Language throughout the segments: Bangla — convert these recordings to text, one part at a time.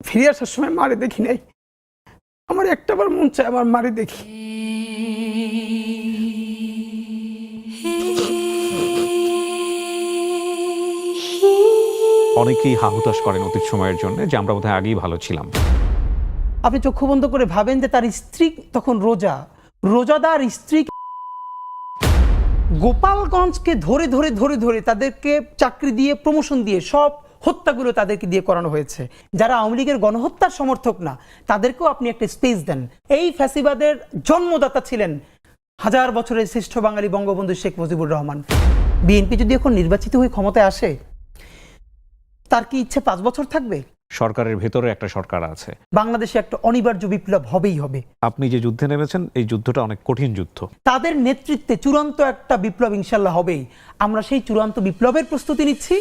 ফিরে আসার সময় মারে দেখি নাই। আমার একটাবার মন চায় আমার মারে দেখি। অনেকেই হাহুতাশ করেন অতীত সময়ের জন্য যে আমরা বোধহয় আগেই ভালো ছিলাম। আপনি চক্ষু বন্ধ করে ভাবেন যে তার স্ত্রী তখন রোজাদার স্ত্রী গোপালগঞ্জকে ধরে ধরে ধরে ধরে তাদেরকে চাকরি দিয়ে প্রমোশন দিয়ে সব হত্যাগুলো তাদেরকে দিয়ে করানো হয়েছে। যারা আওয়ামী লীগের গণহত্যার সমর্থক না তাদেরকেও আপনি একটা স্পেস দেন। এই ফ্যাসিবাদের জন্মদাতা ছিলেন হাজার বছরের শ্রেষ্ঠ বাঙালি বঙ্গবন্ধু শেখ মুজিবুর রহমান। বিএনপি যদি এখন নির্বাচিত হয়ে ক্ষমতায় আসে, তার কি ইচ্ছে 5 বছর থাকবে? সরকারের ভেতরে একটা সরকার আছে। বাংলাদেশে একটা অনিবার্য বিপ্লব হবেই হবে। আপনি যে যুদ্ধে নেমেছেন এই যুদ্ধটা অনেক কঠিন যুদ্ধ। তাদের নেতৃত্বে চূড়ান্ত একটা বিপ্লব ইনশাল্লাহ হবেই। আমরা সেই চূড়ান্ত বিপ্লবের প্রস্তুতি নিচ্ছি।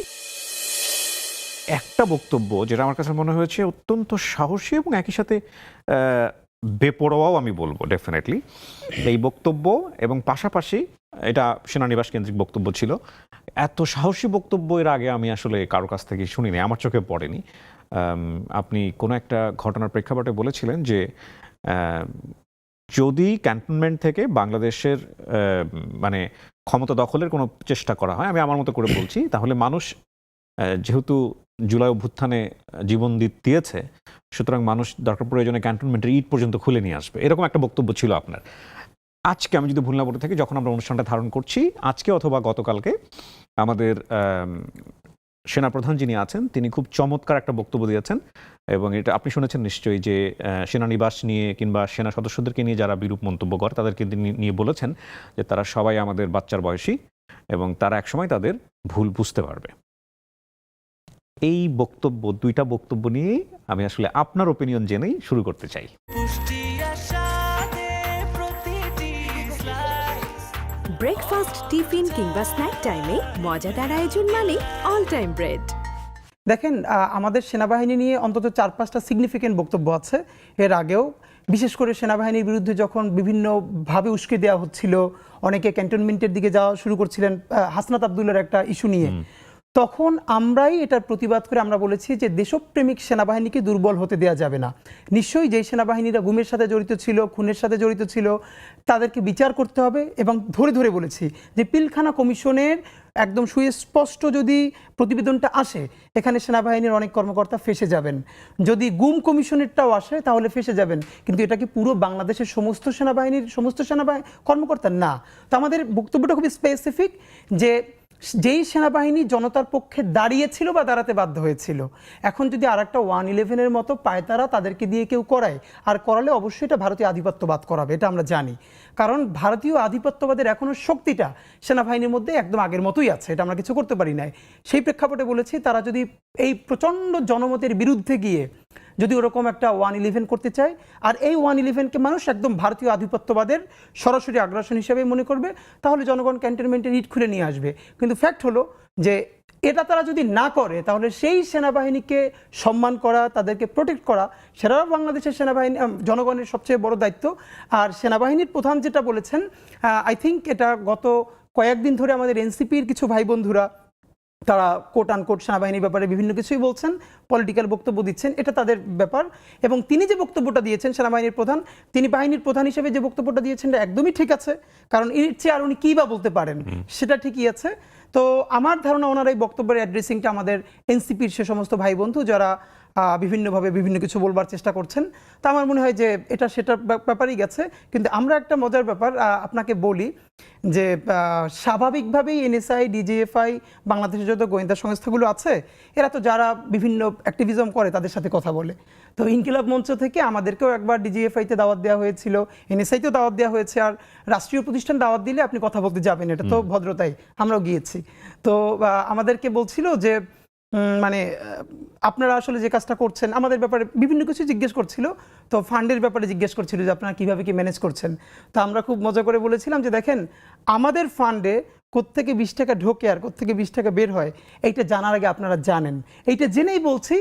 একটা বক্তব্য যেটা আমার কাছে মনে হয়েছে অত্যন্ত সাহসী এবং একই সাথে বেপরোয়াও আমি বলবো ডেফিনেটলি এই বক্তব্য, এবং পাশাপাশি এটা সেনানিবাস কেন্দ্রিক বক্তব্য ছিল। এত সাহসী বক্তব্য এর আগে আমি আসলে কারো কাছ থেকে শুনিনি, আমার চোখে পড়েনি। আপনি কোনো একটা ঘটনার প্রেক্ষাপটে বলেছিলেন যে যদি ক্যান্টনমেন্ট থেকে বাংলাদেশের মানে ক্ষমতা দখলের কোনো চেষ্টা করা হয়, আমি আমার মতো করে বলছি, তাহলে মানুষ যেহেতু জুলাই অভ্যুত্থানে জীবন দিয়েছে, সুতরাং মানুষ দরকার প্রয়োজনে ক্যান্টনমেন্টের ইট পর্যন্ত খুলে নিয়ে আসবে, এরকম একটা বক্তব্য ছিল আপনার। আজকে আমি যদি ভুল না বলে থাকি, যখন আমরা অনুষ্ঠানটা ধারণ করছি আজকে অথবা গতকালকে, আমাদের সেনাপ্রধান যিনি আছেন তিনি খুব চমৎকার একটা বক্তব্য দিয়েছেন, এবং এটা আপনি শুনেছেন নিশ্চয়ই, যে সেনানিবাস নিয়ে কিংবা সেনা সদস্যদেরকে নিয়ে যারা বিরূপ মন্তব্য করে তাদেরকে নিয়ে বলেছেন যে তারা সবাই আমাদের বাচ্চার বয়সী এবং তারা একসময় তাদের ভুল বুঝতে পারবে। এই বক্তব্য, দুইটা বক্তব্য নিয়েই আমি আসলে আপনার ওপিনিয়ন জেনেই শুরু করতে চাই। ব্রেকফাস্ট, টিফিন কিংবা স্ন্যাক টাইমে মজাদার আয়োজন মানে অল টাইম ব্রেড। দেখেন, আমাদের সেনাবাহিনী নিয়ে অন্তত 4-5টা সিগনিফিকেন্ট বক্তব্য আছে এর আগেও। বিশেষ করে সেনাবাহিনীর বিরুদ্ধে যখন বিভিন্নভাবে উস্কে দেওয়া হচ্ছিল, অনেকে ক্যান্টনমেন্টের দিকে যাওয়া শুরু করছিলেন হাসনাত আবদুল্লার একটা ইস্যু নিয়ে, তখন আমরাই এটার প্রতিবাদ করে আমরা বলেছি যে দেশপ্রেমিক সেনাবাহিনীকে দুর্বল হতে দেওয়া যাবে না। নিশ্চয়ই যেই সেনাবাহিনীরা গুমের সাথে জড়িত ছিল, খুনের সাথে জড়িত ছিল, তাদেরকে বিচার করতে হবে। এবং ধরে ধরে বলেছি যে পিলখানা কমিশনের একদম সুস্পষ্ট যদি প্রতিবেদনটা আসে, এখানে সেনাবাহিনীর অনেক কর্মকর্তা ফেঁসে যাবেন। যদি গুম কমিশনেরটাও আসে তাহলে ফেঁসে যাবেন। কিন্তু এটা কি পুরো বাংলাদেশের সমস্ত সেনাবাহিনীর কর্মকর্তা না। তো আমাদের বক্তব্যটা খুবই স্পেসিফিক যে যেই সেনাবাহিনী জনতার পক্ষে দাঁড়িয়েছিল বা দাঁড়াতে বাধ্য হয়েছিল, এখন যদি আর একটা 111-এর মতো পায়তারা তাদেরকে দিয়ে কেউ করায়, আর করালে অবশ্যই এটা ভারতীয় আধিপত্যবাদ করাবে, এটা আমরা জানি। কারণ ভারতীয় আধিপত্যবাদের এখনও শক্তিটা সেনাবাহিনীর মধ্যে একদম আগের মতোই আছে, এটা আমরা কিছু করতে পারি নাই। সেই প্রেক্ষাপটে বলেছি তারা যদি এই প্রচণ্ড জনমতের বিরুদ্ধে গিয়ে যদি ওরকম একটা 111 করতে চায়, আর এই 111কে মানুষ একদম ভারতীয় আধিপত্যবাদের সরাসরি আগ্রাসন হিসেবে মনে করবে, তাহলে জনগণ ক্যান্টনমেন্টের ইট খুলে নিয়ে আসবে। কিন্তু ফ্যাক্ট হলো যে এটা তারা যদি না করে, তাহলে সেই সেনাবাহিনীকে সম্মান করা, তাদেরকে প্রোটেক্ট করা, সেটা বাংলাদেশের সেনাবাহিনী জনগণের সবচেয়ে বড় দায়িত্ব। আর সেনাবাহিনীর প্রধান যেটা বলেছেন, আই থিঙ্ক এটা গত কয়েকদিন ধরে আমাদের এনসিপির কিছু ভাই বন্ধুরা তারা কোট আনকোট সেনাবাহিনীর ব্যাপারে বিভিন্ন কিছুই বলছেন, পলিটিক্যাল বক্তব্য দিচ্ছেন, এটা তাদের ব্যাপার। এবং তিনি যে বক্তব্যটা দিয়েছেন সেনাবাহিনীর প্রধান, তিনি বাহিনীর প্রধান হিসেবে যে বক্তব্যটা দিয়েছেন এটা একদমই ঠিক আছে, কারণ এর চেয়ে আর উনি কী বা বলতে পারেন, সেটা ঠিকই আছে। তো আমার ধারণা ওনার এই বক্তব্যের অ্যাড্রেসিংটা আমাদের এনসিপির সে সমস্ত ভাই বন্ধু যারা বিভিন্নভাবে বিভিন্ন কিছু বলবার চেষ্টা করছেন, তা আমার মনে হয় যে এটা সেটার ব্যাপারেই গেছে। কিন্তু আমরা একটা মজার ব্যাপার আপনাকে বলি যে স্বাভাবিকভাবেই এনএসআই, ডিজিএফআই, বাংলাদেশের যত গোয়েন্দা সংস্থাগুলো আছে, এরা তো যারা বিভিন্ন অ্যাক্টিভিজম করে তাদের সাথে কথা বলে। তো ইনকিলাব মঞ্চ থেকে আমাদেরকেও একবার ডিজিএফআইতে দাওয়াত দেওয়া হয়েছিল, এনএসআইতেও দাওয়াত দেওয়া হয়েছে। আর রাষ্ট্রীয় প্রতিষ্ঠান দাওয়াত দিলে আপনি কথা বলতে যাবেন, এটা তো ভদ্রতাই, আমরাও গিয়েছি। তো আমাদেরকে বলছিল যে মানে আপনারা আসলে যে কাজটা করছেন আমাদের ব্যাপারে বিভিন্ন কিছু জিজ্ঞেস করছিল, তো ফান্ডের ব্যাপারে জিজ্ঞেস করছিল যে আপনারা কীভাবে কি ম্যানেজ করছেন। তো আমরা খুব মজা করে বলেছিলাম যে দেখেন, আমাদের ফান্ডে কোত্থেকে 20 টাকা ঢোকে আর কোত্থেকে 20 টাকা বের হয় এইটা জানার আগে আপনারা জানেন। এইটা জেনেই বলছি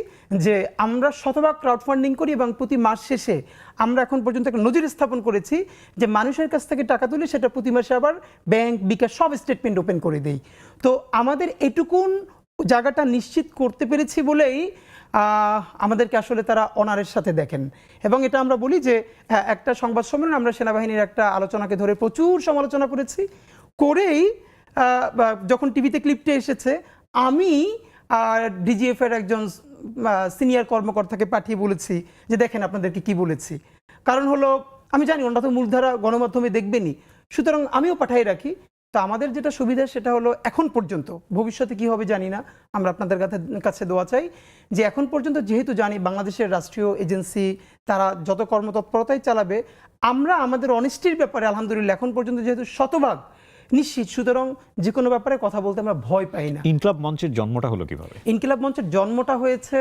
যে আমরা শতভাগ ক্রাউড ফান্ডিং করি, এবং প্রতি মাস শেষে আমরা এখন পর্যন্ত একটা নজির স্থাপন করেছি যে মানুষের কাছ থেকে টাকা তুলে সেটা প্রতি মাসে আবার ব্যাংক, বিকাশ সব স্টেটমেন্ট ওপেন করে দেই। তো আমাদের এটুকুন জায়গাটা নিশ্চিত করতে পেরেছি বলেই আমাদেরকে আসলে তারা অনারের সাথে দেখেন। এবং এটা আমরা বলি যে হ্যাঁ, একটা সংবাদ সম্মেলনে আমরা সেনাবাহিনীর একটা আলোচনাকে ধরে প্রচুর সমালোচনা করেছি, করেই যখন টিভিতে ক্লিপটা এসেছে আমি ডিজিএফ এর একজন সিনিয়র কর্মকর্তাকে পাঠিয়ে বলেছি যে দেখেন আপনাদেরকে কি বলেছি। কারণ হলো আমি জানি ওনারা তো মূলধারা গণমাধ্যমে দেখবেনই, সুতরাং আমিও পাঠাই রাখি। তো আমাদের যেটা সুবিধা সেটা হলো এখন পর্যন্ত, ভবিষ্যতে কি হবে জানি না, আমরা আপনাদের কাছে দোয়া চাই যে এখন পর্যন্ত যেহেতু জানি বাংলাদেশের রাষ্ট্রীয় এজেন্সি তারা যত কর্মতৎপরতাই চালাবে, আমরা আমাদের অনেস্টির ব্যাপারে আলহামদুলিল্লাহ এখন পর্যন্ত যেহেতু শতভাগ নিশ্চিত, সুতরাং যে কোনো ব্যাপারে কথা বলতে আমরা ভয় পাই না। ইনকিলাব মঞ্চের জন্মটা হলো কিভাবে? ইনকিলাব মঞ্চের জন্মটা হয়েছে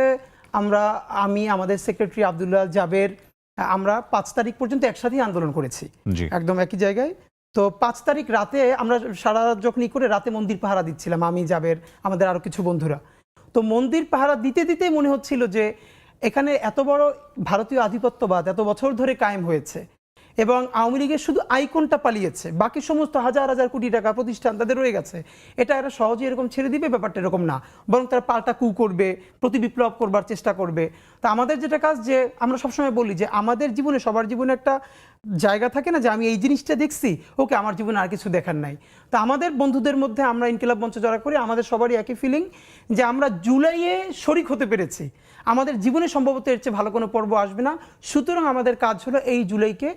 আমি আমাদের সেক্রেটারি আব্দুল্লাহ জাবের, আমরা 5 তারিখ পর্যন্ত একসাথেই আন্দোলন করেছি, একদম একই জায়গায়। তো 5 তারিখ রাতে আমরা সারা রাত যখনই করে রাতে মন্দির পাহারা দিচ্ছিলাম, আমি জাবের আমাদের আরো কিছু বন্ধুরা। তো মন্দির পাহারা দিতে দিতেই মনে হচ্ছিল যে এখানে এত বড় ভারতীয় আধিপত্যবাদ এত বছর ধরে কায়েম হয়েছে এবং আওয়ামী লীগের শুধু আইকনটা পালিয়েছে, বাকি সমস্ত হাজার হাজার কোটি টাকা প্রতিষ্ঠান তাদের রয়ে গেছে। এটা এরা সহজে এরকম ছেড়ে দিবে, ব্যাপারটা এরকম না, বরং তারা পাল্টা কু করবে, প্রতি বিপ্লব করবার চেষ্টা করবে। তা আমাদের যেটা কাজ, যে আমরা সবসময় বলি যে আমাদের জীবনে সবার জীবনে একটা জায়গা থাকে না যে আমি এই জিনিসটা দেখছি, ওকে আমার জীবনে আর কিছু দেখার নাই। তা আমাদের বন্ধুদের মধ্যে আমরা ইনকিলাব মঞ্চে যারা করি আমাদের সবারই একই ফিলিং যে আমরা জুলাইয়ে শরিক হতে পেরেছি, আমাদের জীবনে সম্ভবত এর চেয়ে ভালো কোনো পর্ব আসবে না। সুতরাং আমাদের কাজ হলো এই জুলাইকে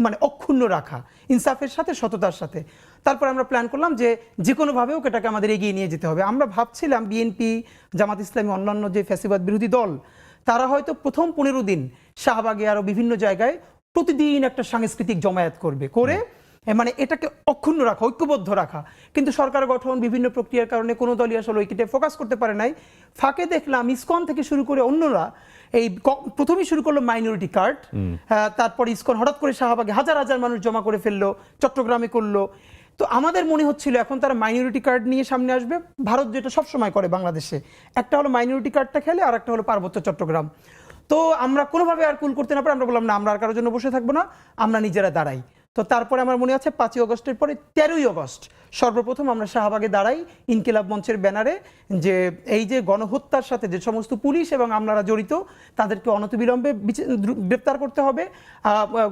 মানে অক্ষুণ্ণ রাখা, ইনসাফের সাথে সততার সাথে। তারপর আমরা প্ল্যান করলাম যে যে কোনোভাবে এটাকে আমাদের এগিয়ে নিয়ে যেতে হবে। আমরা ভাবছিলাম বিএনপি, জামাত ইসলামী, অন্যান্য যে ফ্যাসিবাদ বিরোধী দল, তারা হয়তো প্রথম 15 দিন শাহবাগে আরও বিভিন্ন জায়গায় প্রতিদিন একটা সাংস্কৃতিক জমায়েত করবে, করে মানে এটাকে অক্ষুণ্ণ রাখা, ঐক্যবদ্ধ রাখা। কিন্তু সরকার গঠন বিভিন্ন প্রক্রিয়ার কারণে কোনো দলই আসলে ঐক্যতে ফোকাস করতে পারে নাই। ফাঁকে দেখলাম ইসকন থেকে শুরু করে অন্যরা এই প্রথমেই শুরু করলো মাইনরিটি কার্ড, তারপর ইসকন হঠাৎ করে শাহবাগে হাজার হাজার মানুষ জমা করে ফেললো, চট্টগ্রামে করলো। তো আমাদের মনে হচ্ছিল এখন তারা মাইনরিটি কার্ড নিয়ে সামনে আসবে, ভারত যেটা সবসময় করে বাংলাদেশে, একটা হলো মাইনরিটি কার্ডটা খেলে আর একটা হলো পার্বত্য চট্টগ্রাম। তো আমরা কোনোভাবে আর কুল করতে না পারে আমরা বললাম না, আমরা আর কারোর জন্য বসে থাকবো না, আমরা নিজেরা দাঁড়াই। তো তারপরে আমার মনে আছে 5ই আগস্টের পরে 13ই আগস্ট সর্বপ্রথম আমরা শাহবাগে দাঁড়াই ইনকিলাব মঞ্চের ব্যানারে, যে এই যে গণহত্যার সাথে যে সমস্ত পুলিশ এবং আমলারা জড়িত তাদেরকে অনতিবিলম্বে গ্রেপ্তার করতে হবে,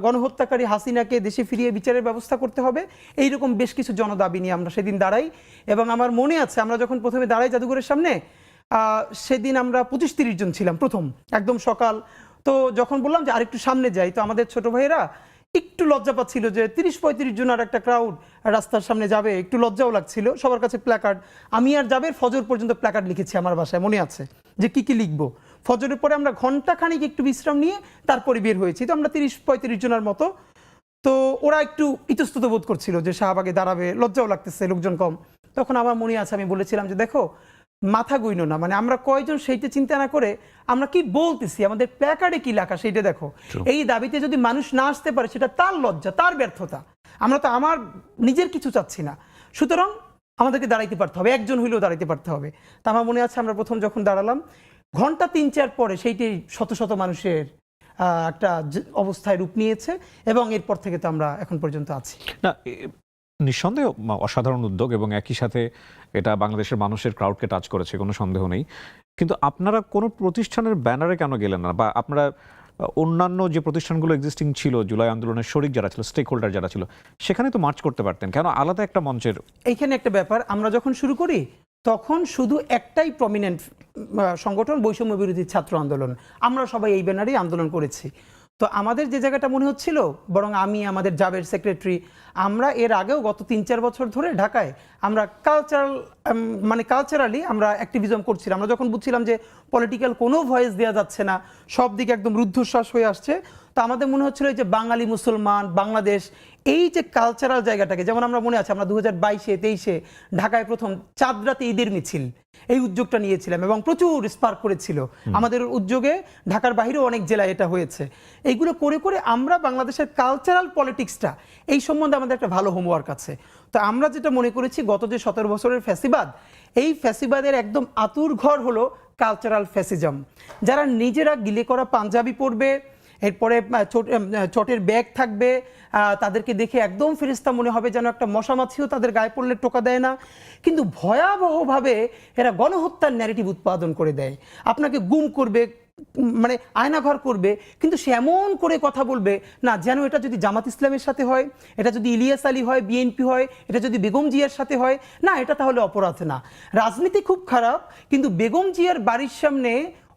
গণহত্যাকারী হাসিনাকে দেশে ফিরিয়ে বিচারের ব্যবস্থা করতে হবে, এইরকম বেশ কিছু জনদাবি নিয়ে আমরা সেদিন দাঁড়াই। এবং আমার মনে আছে আমরা যখন প্রথমে দাঁড়াই জাদুঘরের সামনে, সেদিন আমরা 25-30 জন ছিলাম প্রথম, একদম সকাল। তো যখন বললাম যে আরেকটু সামনে যাই, তো আমাদের ছোট ভাইয়েরা একটু লজ্জা পাচ্ছিল যে 30-35 জন আর একটা ক্রাউড রাস্তার সামনে যাবে, একটু লজ্জাও লাগছিল। সবার কাছে প্ল্যাকার্ড, আমি আর জাবের ফজর পর্যন্ত প্ল্যাকার্ড লিখেছি আমার বাসায়, মনে আছে যে কি কি লিখবো। ফজরের পরে আমরা ঘন্টা খানিক একটু বিশ্রাম নিয়ে তারপরে বের হয়েছি। তো আমরা 30-35 জনের মতো। তো ওরা একটু ইতস্তত বোধ করছিল যে শাহবাগে দাঁড়াবে, লজ্জাও লাগতেছে, লোকজন কম। তখন আমার মনে আছে আমি বলেছিলাম যে দেখো মাথা গইন না, মানে আমরা কয়জন সেইটা চিন্তা না করে আমরা কি বলতেছি, আমাদের প্ল্যাকার্ডে কি লেখা সেইটা দেখো। এই দাবিতে যদি মানুষ না আসতে পারে সেটা তার লজ্জা, তার ব্যর্থতা। আমরা তো আমার নিজের কিছু চাচ্ছি না, সুতরাং আমাদেরকে দাঁড়াইতে পারতে হবে, একজন হইলেও দাঁড়াইতে পারতে হবে। তা আমার মনে আছে আমরা প্রথম যখন দাঁড়ালাম ঘন্টা 3-4 পরে সেইটাই শত শত মানুষের একটা অবস্থায় রূপ নিয়েছে এবং এরপর থেকে তো আমরা এখন পর্যন্ত আছি। না, নিঃসন্দেহে অসাধারণ উদ্যোগ এবং একই সাথে এটা বাংলাদেশের মানুষের ক্রাউডকে টাচ করেছে, কোনো সন্দেহ নেই। কিন্তু আপনারা কোনো প্রতিষ্ঠানের ব্যানারে কেন গেলেন না, বা আপনারা অন্যান্য যে প্রতিষ্ঠানগুলো এক্সিস্টিং ছিল, জুলাই আন্দোলনের শরিক যারা ছিল, স্টেক হোল্ডার যারা ছিল, সেখানে তো মার্চ করতে পারতেন, কেন আলাদা একটা মঞ্চের? এইখানে একটা ব্যাপার, আমরা যখন শুরু করি তখন শুধু একটাই প্রমিনেন্ট সংগঠন, বৈষম্য বিরোধী ছাত্র আন্দোলন, আমরা সবাই এই ব্যানারেই আন্দোলন করেছি। তো আমাদের যে জায়গাটা মনে হচ্ছিল, বরং আমি আমাদের জাবের সেক্রেটারি, আমরা এর আগেও গত 3-4 বছর ধরে ঢাকায় আমরা কালচারালি আমরা অ্যাক্টিভিজম করছিলাম। আমরা যখন বুঝছিলাম যে পলিটিক্যাল কোনো ভয়েস দেওয়া যাচ্ছে না, সব দিকে একদম রুদ্ধশ্বাস হয়ে আসছে, তো আমাদের মনে হচ্ছিল যে বাঙালি মুসলমান বাংলাদেশ, এই যে কালচারাল জায়গাটাকে, যেমন আমরা মনে আছে আমরা 2022-23 ঢাকায় প্রথম চাঁদ রাতে ঈদের মিছিল, এই উদ্যোগটা নিয়েছিলাম এবং প্রচুর স্পার্ক করেছিল আমাদের উদ্যোগে। ঢাকার বাইরেও অনেক জেলায় এটা হয়েছে। এইগুলো করে করে আমরা বাংলাদেশের কালচারাল পলিটিক্সটা এই সম্বন্ধে আমাদের একটা ভালো হোমওয়ার্ক আছে। তো আমরা যেটা মনে করেছি গত যে 17 বছরের ফ্যাসিবাদ, এই ফ্যাসিবাদের একদম আতুর ঘর হলো কালচারাল ফ্যাসিজম। যারা নিজেরা গিলে করা পাঞ্জাবি পরবে এরপরে চটের ব্যাগ থাকবে, তাদেরকে দেখে একদম ফেরেশতা মনে হবে, যেন একটা মশা মাছিও তাদের গায়ে পড়লে টোকা দেয় না। কিন্তু ভয়াবহভাবে এরা গণহত্যার ন্যারেটিভ উৎপাদন করে দেয়, আপনাকে গুম করবে, মানে আয়নাঘর করবে, কিন্তু সে এমন করে কথা বলবে না যেন এটা যদি জামাত ইসলামের সাথে হয়, এটা যদি ইলিয়াস আলী হয়, বিএনপি হয়, এটা যদি বেগম জিয়ার সাথে হয়, না এটা তাহলে অপরাধ না। রাজনীতি খুব খারাপ, কিন্তু বেগম জিয়ার বাড়ির সামনে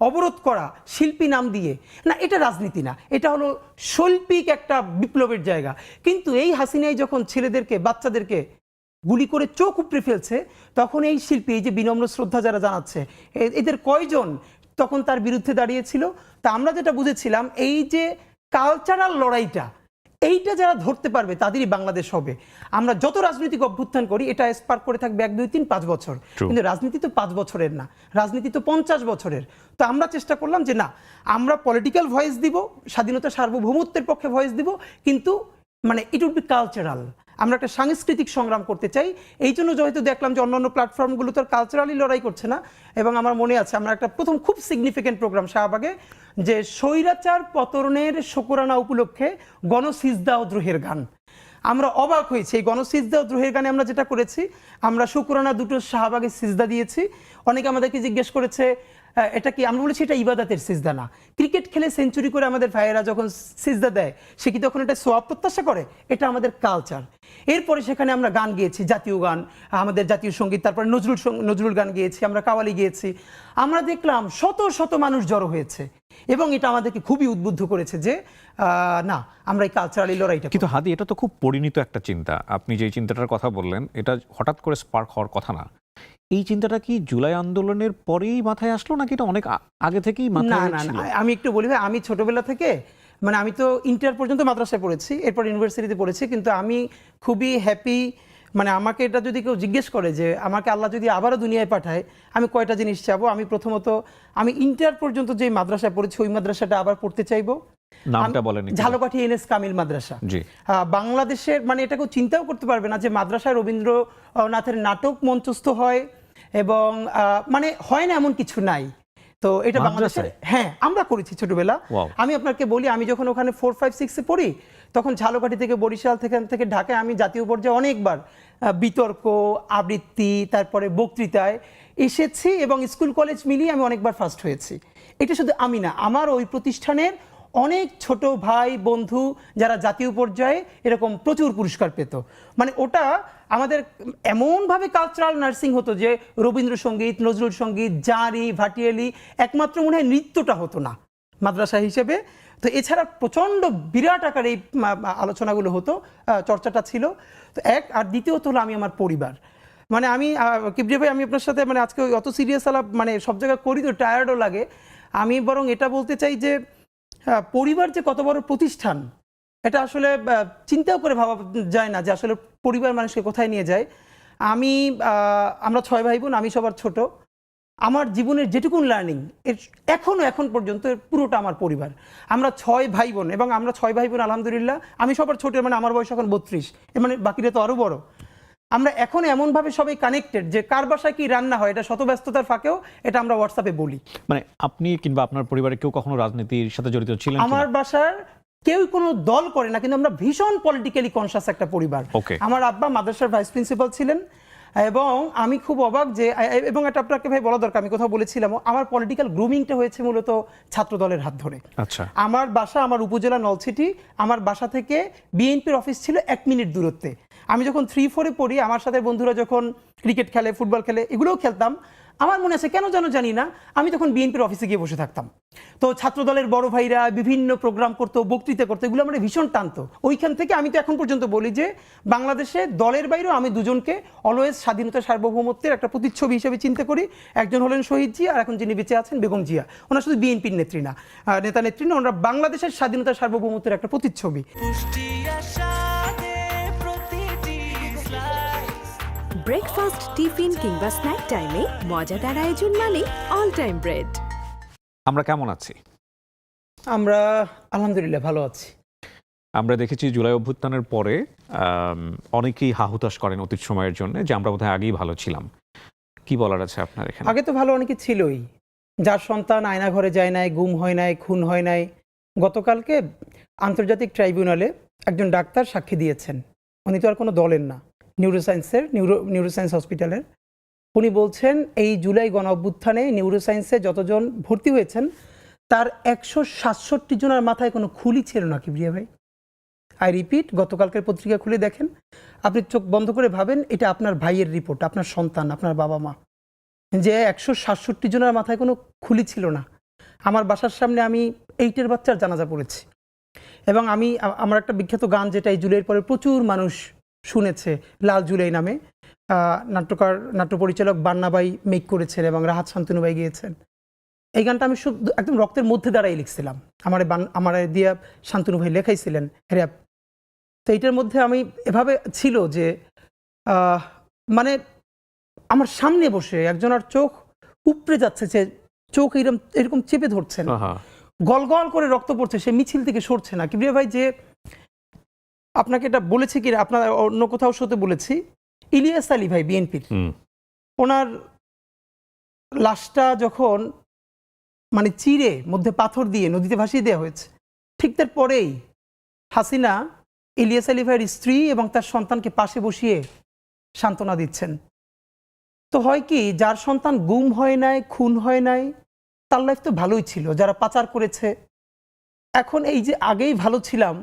অবরোধ করা শিল্পী নাম দিয়ে, না এটা রাজনীতি না, এটা হলো শৈল্পিক একটা বিপ্লবের জায়গা। কিন্তু এই হাসিনাই যখন ছেলেদেরকে, বাচ্চাদেরকে গুলি করে চোখ উপড়ে ফেলছে, তখন এই শিল্পী, এই যে বিনম্র শ্রদ্ধা যারা জানাচ্ছে, এদের কয়জন তখন তার বিরুদ্ধে দাঁড়িয়েছিল? তা আমরা যেটা বুঝেছিলাম, এই যে কালচারাল লড়াইটা, এইটা যারা ধরতে পারবে তাদেরই বাংলাদেশ হবে। আমরা যত রাজনৈতিক অভ্যুত্থান করি, এটা স্পার্ক করে থাকবে 1, 2, 3, 5 বছর, কিন্তু রাজনীতি তো 5 বছরের না, রাজনীতি তো 50 বছরের। তো আমরা চেষ্টা করলাম যে না, আমরা পলিটিক্যাল ভয়েস দিব, স্বাধীনতা সার্বভৌমত্বের পক্ষে ভয়েস দিব, কিন্তু মানে ইট উড বি কালচারাল। আমরা একটা সাংস্কৃতিক সংগ্রাম করতে চাই। এই জন্য যেহেতু দেখলাম যে অন্যান্য প্ল্যাটফর্মগুলো তো কালচারালি লড়াই করছে না, এবং আমার মনে আছে আমরা একটা প্রথম খুব সিগনিফিকেন্ট প্রোগ্রাম শাহবাগে, যে স্বৈরাচার পতনের শোকরানা উপলক্ষে গণসিজদা ও দ্রোহের গান। আমরা অবাক হয়েছি, এই গণসিজদা ও দ্রোহের গানে আমরা যেটা করেছি, আমরা শুকরানা দুটো শাহবাগে সিজদা দিয়েছি। অনেকে আমাদেরকে জিজ্ঞেস করেছে এটা কি, আমরা বলেছি এটা ইবাদতের সিজদা না। ক্রিকেট খেলে সেঞ্চুরি করে আমাদের ভাইয়েরা যখন সিজদা দেয়, সে কি তখন এটা সোয়াব প্রত্যাশা করে? এটা আমাদের কালচার। এরপরে সেখানে আমরা গান গিয়েছি, জাতীয় গান, আমাদের জাতীয় সঙ্গীত, তারপরে নজরুল গান গিয়েছি, আমরা কাওয়ালি গিয়েছি। আমরা দেখলাম শত শত মানুষ জড়ো হয়েছে, এবং এটা আমাদেরকে খুবই উদ্বুদ্ধ করেছে যে না, আমরা এই কালচারালি লড়াইটা। কিন্তু হাদি, এটা তো খুব পরিণত একটা চিন্তা। আপনি যে চিন্তাটার কথা বললেন, এটা হঠাৎ করে স্পার্ক হওয়ার কথা না। এই চিন্তাটা কি জুলাই আন্দোলনের পরেই মাথায় আসলো, নাকি এটা অনেক আগে থেকেই মাথায় ছিল? না, আমি একটু বলি ভাই, আমি ছোটবেলা থেকে, মানে আমি তো ইন্টার পর্যন্ত মাদ্রাসায় পড়েছি, এরপর ইউনিভার্সিটিতে পড়েছি, কিন্তু আমি খুবই হ্যাপি। মানে আমাকে এটা যদি কেউ জিজ্ঞেস করে যে আমাকে আল্লাহ যদি আবারও দুনিয়ায় পাঠায়, আমি কয়টা জিনিস চাবো, আমি প্রথমত আমি ইন্টার পর্যন্ত যে মাদ্রাসায় পড়েছি ওই মাদ্রাসাটা আবার পড়তে চাইবো। নামটা বলেন। ঝালকাঠি এনএস কামিল মাদ্রাসা। জি। বাংলাদেশের, মানে এটা কেউ চিন্তাও করতে পারবে না যে মাদ্রাসায় রবীন্দ্রনাথের নাটক মঞ্চস্থ হয়, এবং মানে হয় না এমন কিছু নাই। তো এটা বাংলাদেশে, হ্যাঁ আমরা করেছি ছোটবেলা। আমি আপনাকে বলি, আমি যখন ওখানে 4, 5, 6-এ পড়ি, তখন ঝালকাঠি থেকে বরিশাল থেকে ঢাকায় আমি জাতীয় পর্যায়ে অনেকবার বিতর্ক, আবৃত্তি, তারপরে বক্তৃতায় এসেছি, এবং স্কুল কলেজ মিলিয়ে আমি অনেকবার ফার্স্ট হয়েছি। এটা শুধু আমি না, আমার ওই প্রতিষ্ঠানের অনেক ছোট ভাই বন্ধু যারা জাতীয় পর্যায়ে এরকম প্রচুর পুরস্কার পেত। মানে ওটা আমাদের এমনভাবে কালচারাল নার্সিং হতো যে রবীন্দ্রসঙ্গীত, নজরুল সঙ্গীত, জারি, ভাটিয়ালি, একমাত্র মনে হয় নৃত্যটা হতো না মাদ্রাসা হিসেবে। তো এছাড়া প্রচণ্ড বিরাট আকারে এই আলোচনাগুলো হতো, চর্চাটা ছিল। তো এক, আর দ্বিতীয়ত হলো আমি আমার পরিবার, মানে আমি কিবরিয়া ভাই, আমি আপনার সাথে মানে আজকে অত সিরিয়াস আলাপ মানে সব জায়গায় করি তো টায়ার্ডও লাগে। আমি বরং এটা বলতে চাই যে পরিবার যে কত বড় প্রতিষ্ঠান, এটা আসলে চিন্তাও করে ভাবা যায় না যে আসলে পরিবার মানুষকে কোথায় নিয়ে যায়। আমরা 6 ভাই বোন, আমি সবার ছোট। আমার জীবনের যেটুকুন লার্নিং এখন পর্যন্ত পুরোটা আমার পরিবার। আমরা 6 ভাই বোন, এবং আমরা 6 ভাই বোন আলহামদুলিল্লাহ, আমি সবার ছোট, মানে আমার বয়স এখন 32, মানে বাকিরা তো আরো বড়। আমরা এখন এমনভাবে সবাই কানেক্টেড যে কার বাসায় কি রান্না হয়, এটা শত ব্যস্ততার ফাঁকেও এটা আমরা হোয়াটসঅ্যাপে বলি। মানে আপনি কিংবা আপনার পরিবারে কেউ কখনো রাজনীতির সাথে জড়িত ছিলেন? আমার বাসার কেউ কোনো দল করে না, কিন্তু আমরা ভীষণ পলিটিক্যালি কনসাস একটা পরিবার। আমার আব্বা মাদ্রাসার ভাইস প্রিন্সিপাল ছিলেন, এবং আমি খুব অবাক যে, এবং এটা আপনাকে ভাই বলা দরকার, আমি কোথাও বলেছিলাম, আমার পলিটিক্যাল গ্রুমিংটা হয়েছে মূলত ছাত্র দলের হাত ধরে। আচ্ছা। আমার বাসা, আমার উপজেলা নলছিটি, আমার বাসা থেকে বিএনপির অফিস ছিল 1 মিনিট দূরত্বে। আমি যখন 3-4-এ পড়ি, আমার সাথে বন্ধুরা যখন ক্রিকেট খেলে, ফুটবল খেলে, এগুলোও খেলতাম। আমার মনে আছে কেন যেন জানি না, আমি তখন বিএনপির অফিসে গিয়ে বসে থাকতাম। তো ছাত্র দলের বড় ভাইরা বিভিন্ন প্রোগ্রাম করতো, বক্তৃতা করতো, এগুলো আমার ভীষণ টানতো। ওইখান থেকে আমি তো এখন পর্যন্ত বলি যে বাংলাদেশে দলের বাইরেও আমি দুজনকে অলওয়েজ স্বাধীনতা সার্বভৌমত্বের একটা প্রতিচ্ছবি হিসেবে চিন্তা করি। একজন হলেন শহীদ জিয়া, আর এখন যিনি বেঁচে আছেন বেগম জিয়া। ওনারা শুধু বিএনপির নেত্রী না, নেতা নেত্রী না, ওনারা বাংলাদেশের স্বাধীনতা সার্বভৌমত্বের একটা প্রতিচ্ছবি। ব্রেকফাস্ট, টিফিন কিংবা স্ন্যাক টাইমে মজাদার আয়োজন মানে অল টাইম ব্রেড। আমরা কেমন আছি? আমরা আলহামদুলিল্লাহ ভালো আছি। আমরা দেখেছি জুলাই অভ্যুত্থানের পরে অনেকেই হাহুতাশ করেন অতীত সময়ের জন্য যে আমরা বোধহয় আগেই ভালো ছিলাম। কি বলার আছে আপনার এখানে? আগে তো ভালো অনেকে ছিলই, যার সন্তান আয়না ঘরে যায় নাই, গুম হয় নাই, খুন হয় নাই, গতকালকে আন্তর্জাতিক ট্রাইব্যুনালে একজন ডাক্তার সাক্ষী দিয়েছেন। উনি তো আর কোনো দলের না, নিউরোসায়েন্স হসপিটালের। উনি বলছেন এই জুলাই গণ অভ্যুত্থানে নিউরোসায়েন্সে যতজন ভর্তি হয়েছেন তার 167 জনের মাথায় কোনো খুলি ছিল না। কিবরিয়া ভাই, আই রিপিট, গতকালকের পত্রিকা খুলে দেখেন, আপনি চোখ বন্ধ করে ভাবেন এটা আপনার ভাইয়ের রিপোর্ট, আপনার সন্তান, আপনার বাবা মা, যে 167 জনের মাথায় কোনো খুলি ছিল না। আমার বাসার সামনে আমি 8 বাচ্চার জানাজা পড়েছি এবং আমার একটা বিখ্যাত গান যেটা এই জুলাইয়ের পরে প্রচুর মানুষ শুনেছে, লাল জুলাই নামে, নাট্যকার নাট্য পরিচালক বান্নাবাই মেক করেছেন এবং রাহাত শান্তনুবাই গিয়েছেন। এই গানটা আমি শুধু একদম রক্তের মধ্যে দাঁড়াই লিখছিলাম, আমার দিয়া শান্তনু ভাই লেখাইছিলেন র্যাপ। তো এইটার মধ্যে আমি এভাবে ছিল যে মানে আমার সামনে বসে একজনের চোখ উপড়ে যাচ্ছে, যে চোখ এরকম চেপে ধরছেন, গল গল করে রক্ত পড়ছে, সে মিছিল থেকে সরছে না। কিবরিয়া ভাই, যে আপনাকে এটা বলেছি কি আপনার অন্য কোথাও শোতে বলেছি, ইলিয়াস আলী ভাই বিএনপির, ওনার লাশটা যখন মানে চিরে মধ্যে পাথর দিয়ে নদীতে ভাসিয়ে দেওয়া হয়েছে, ঠিক তার পরেই হাসিনা ইলিয়াস আলী ভাইয়ের স্ত্রী এবং তার সন্তানকে পাশে বসিয়ে সান্ত্বনা দিচ্ছেন। তো হয় কি, যার সন্তান গুম হয় নাই, খুন হয় নাই, তার লাইফ তো ভালোই ছিল। যারা পাচার করেছে, এখন এই যে আগেই ভালো ছিলাম,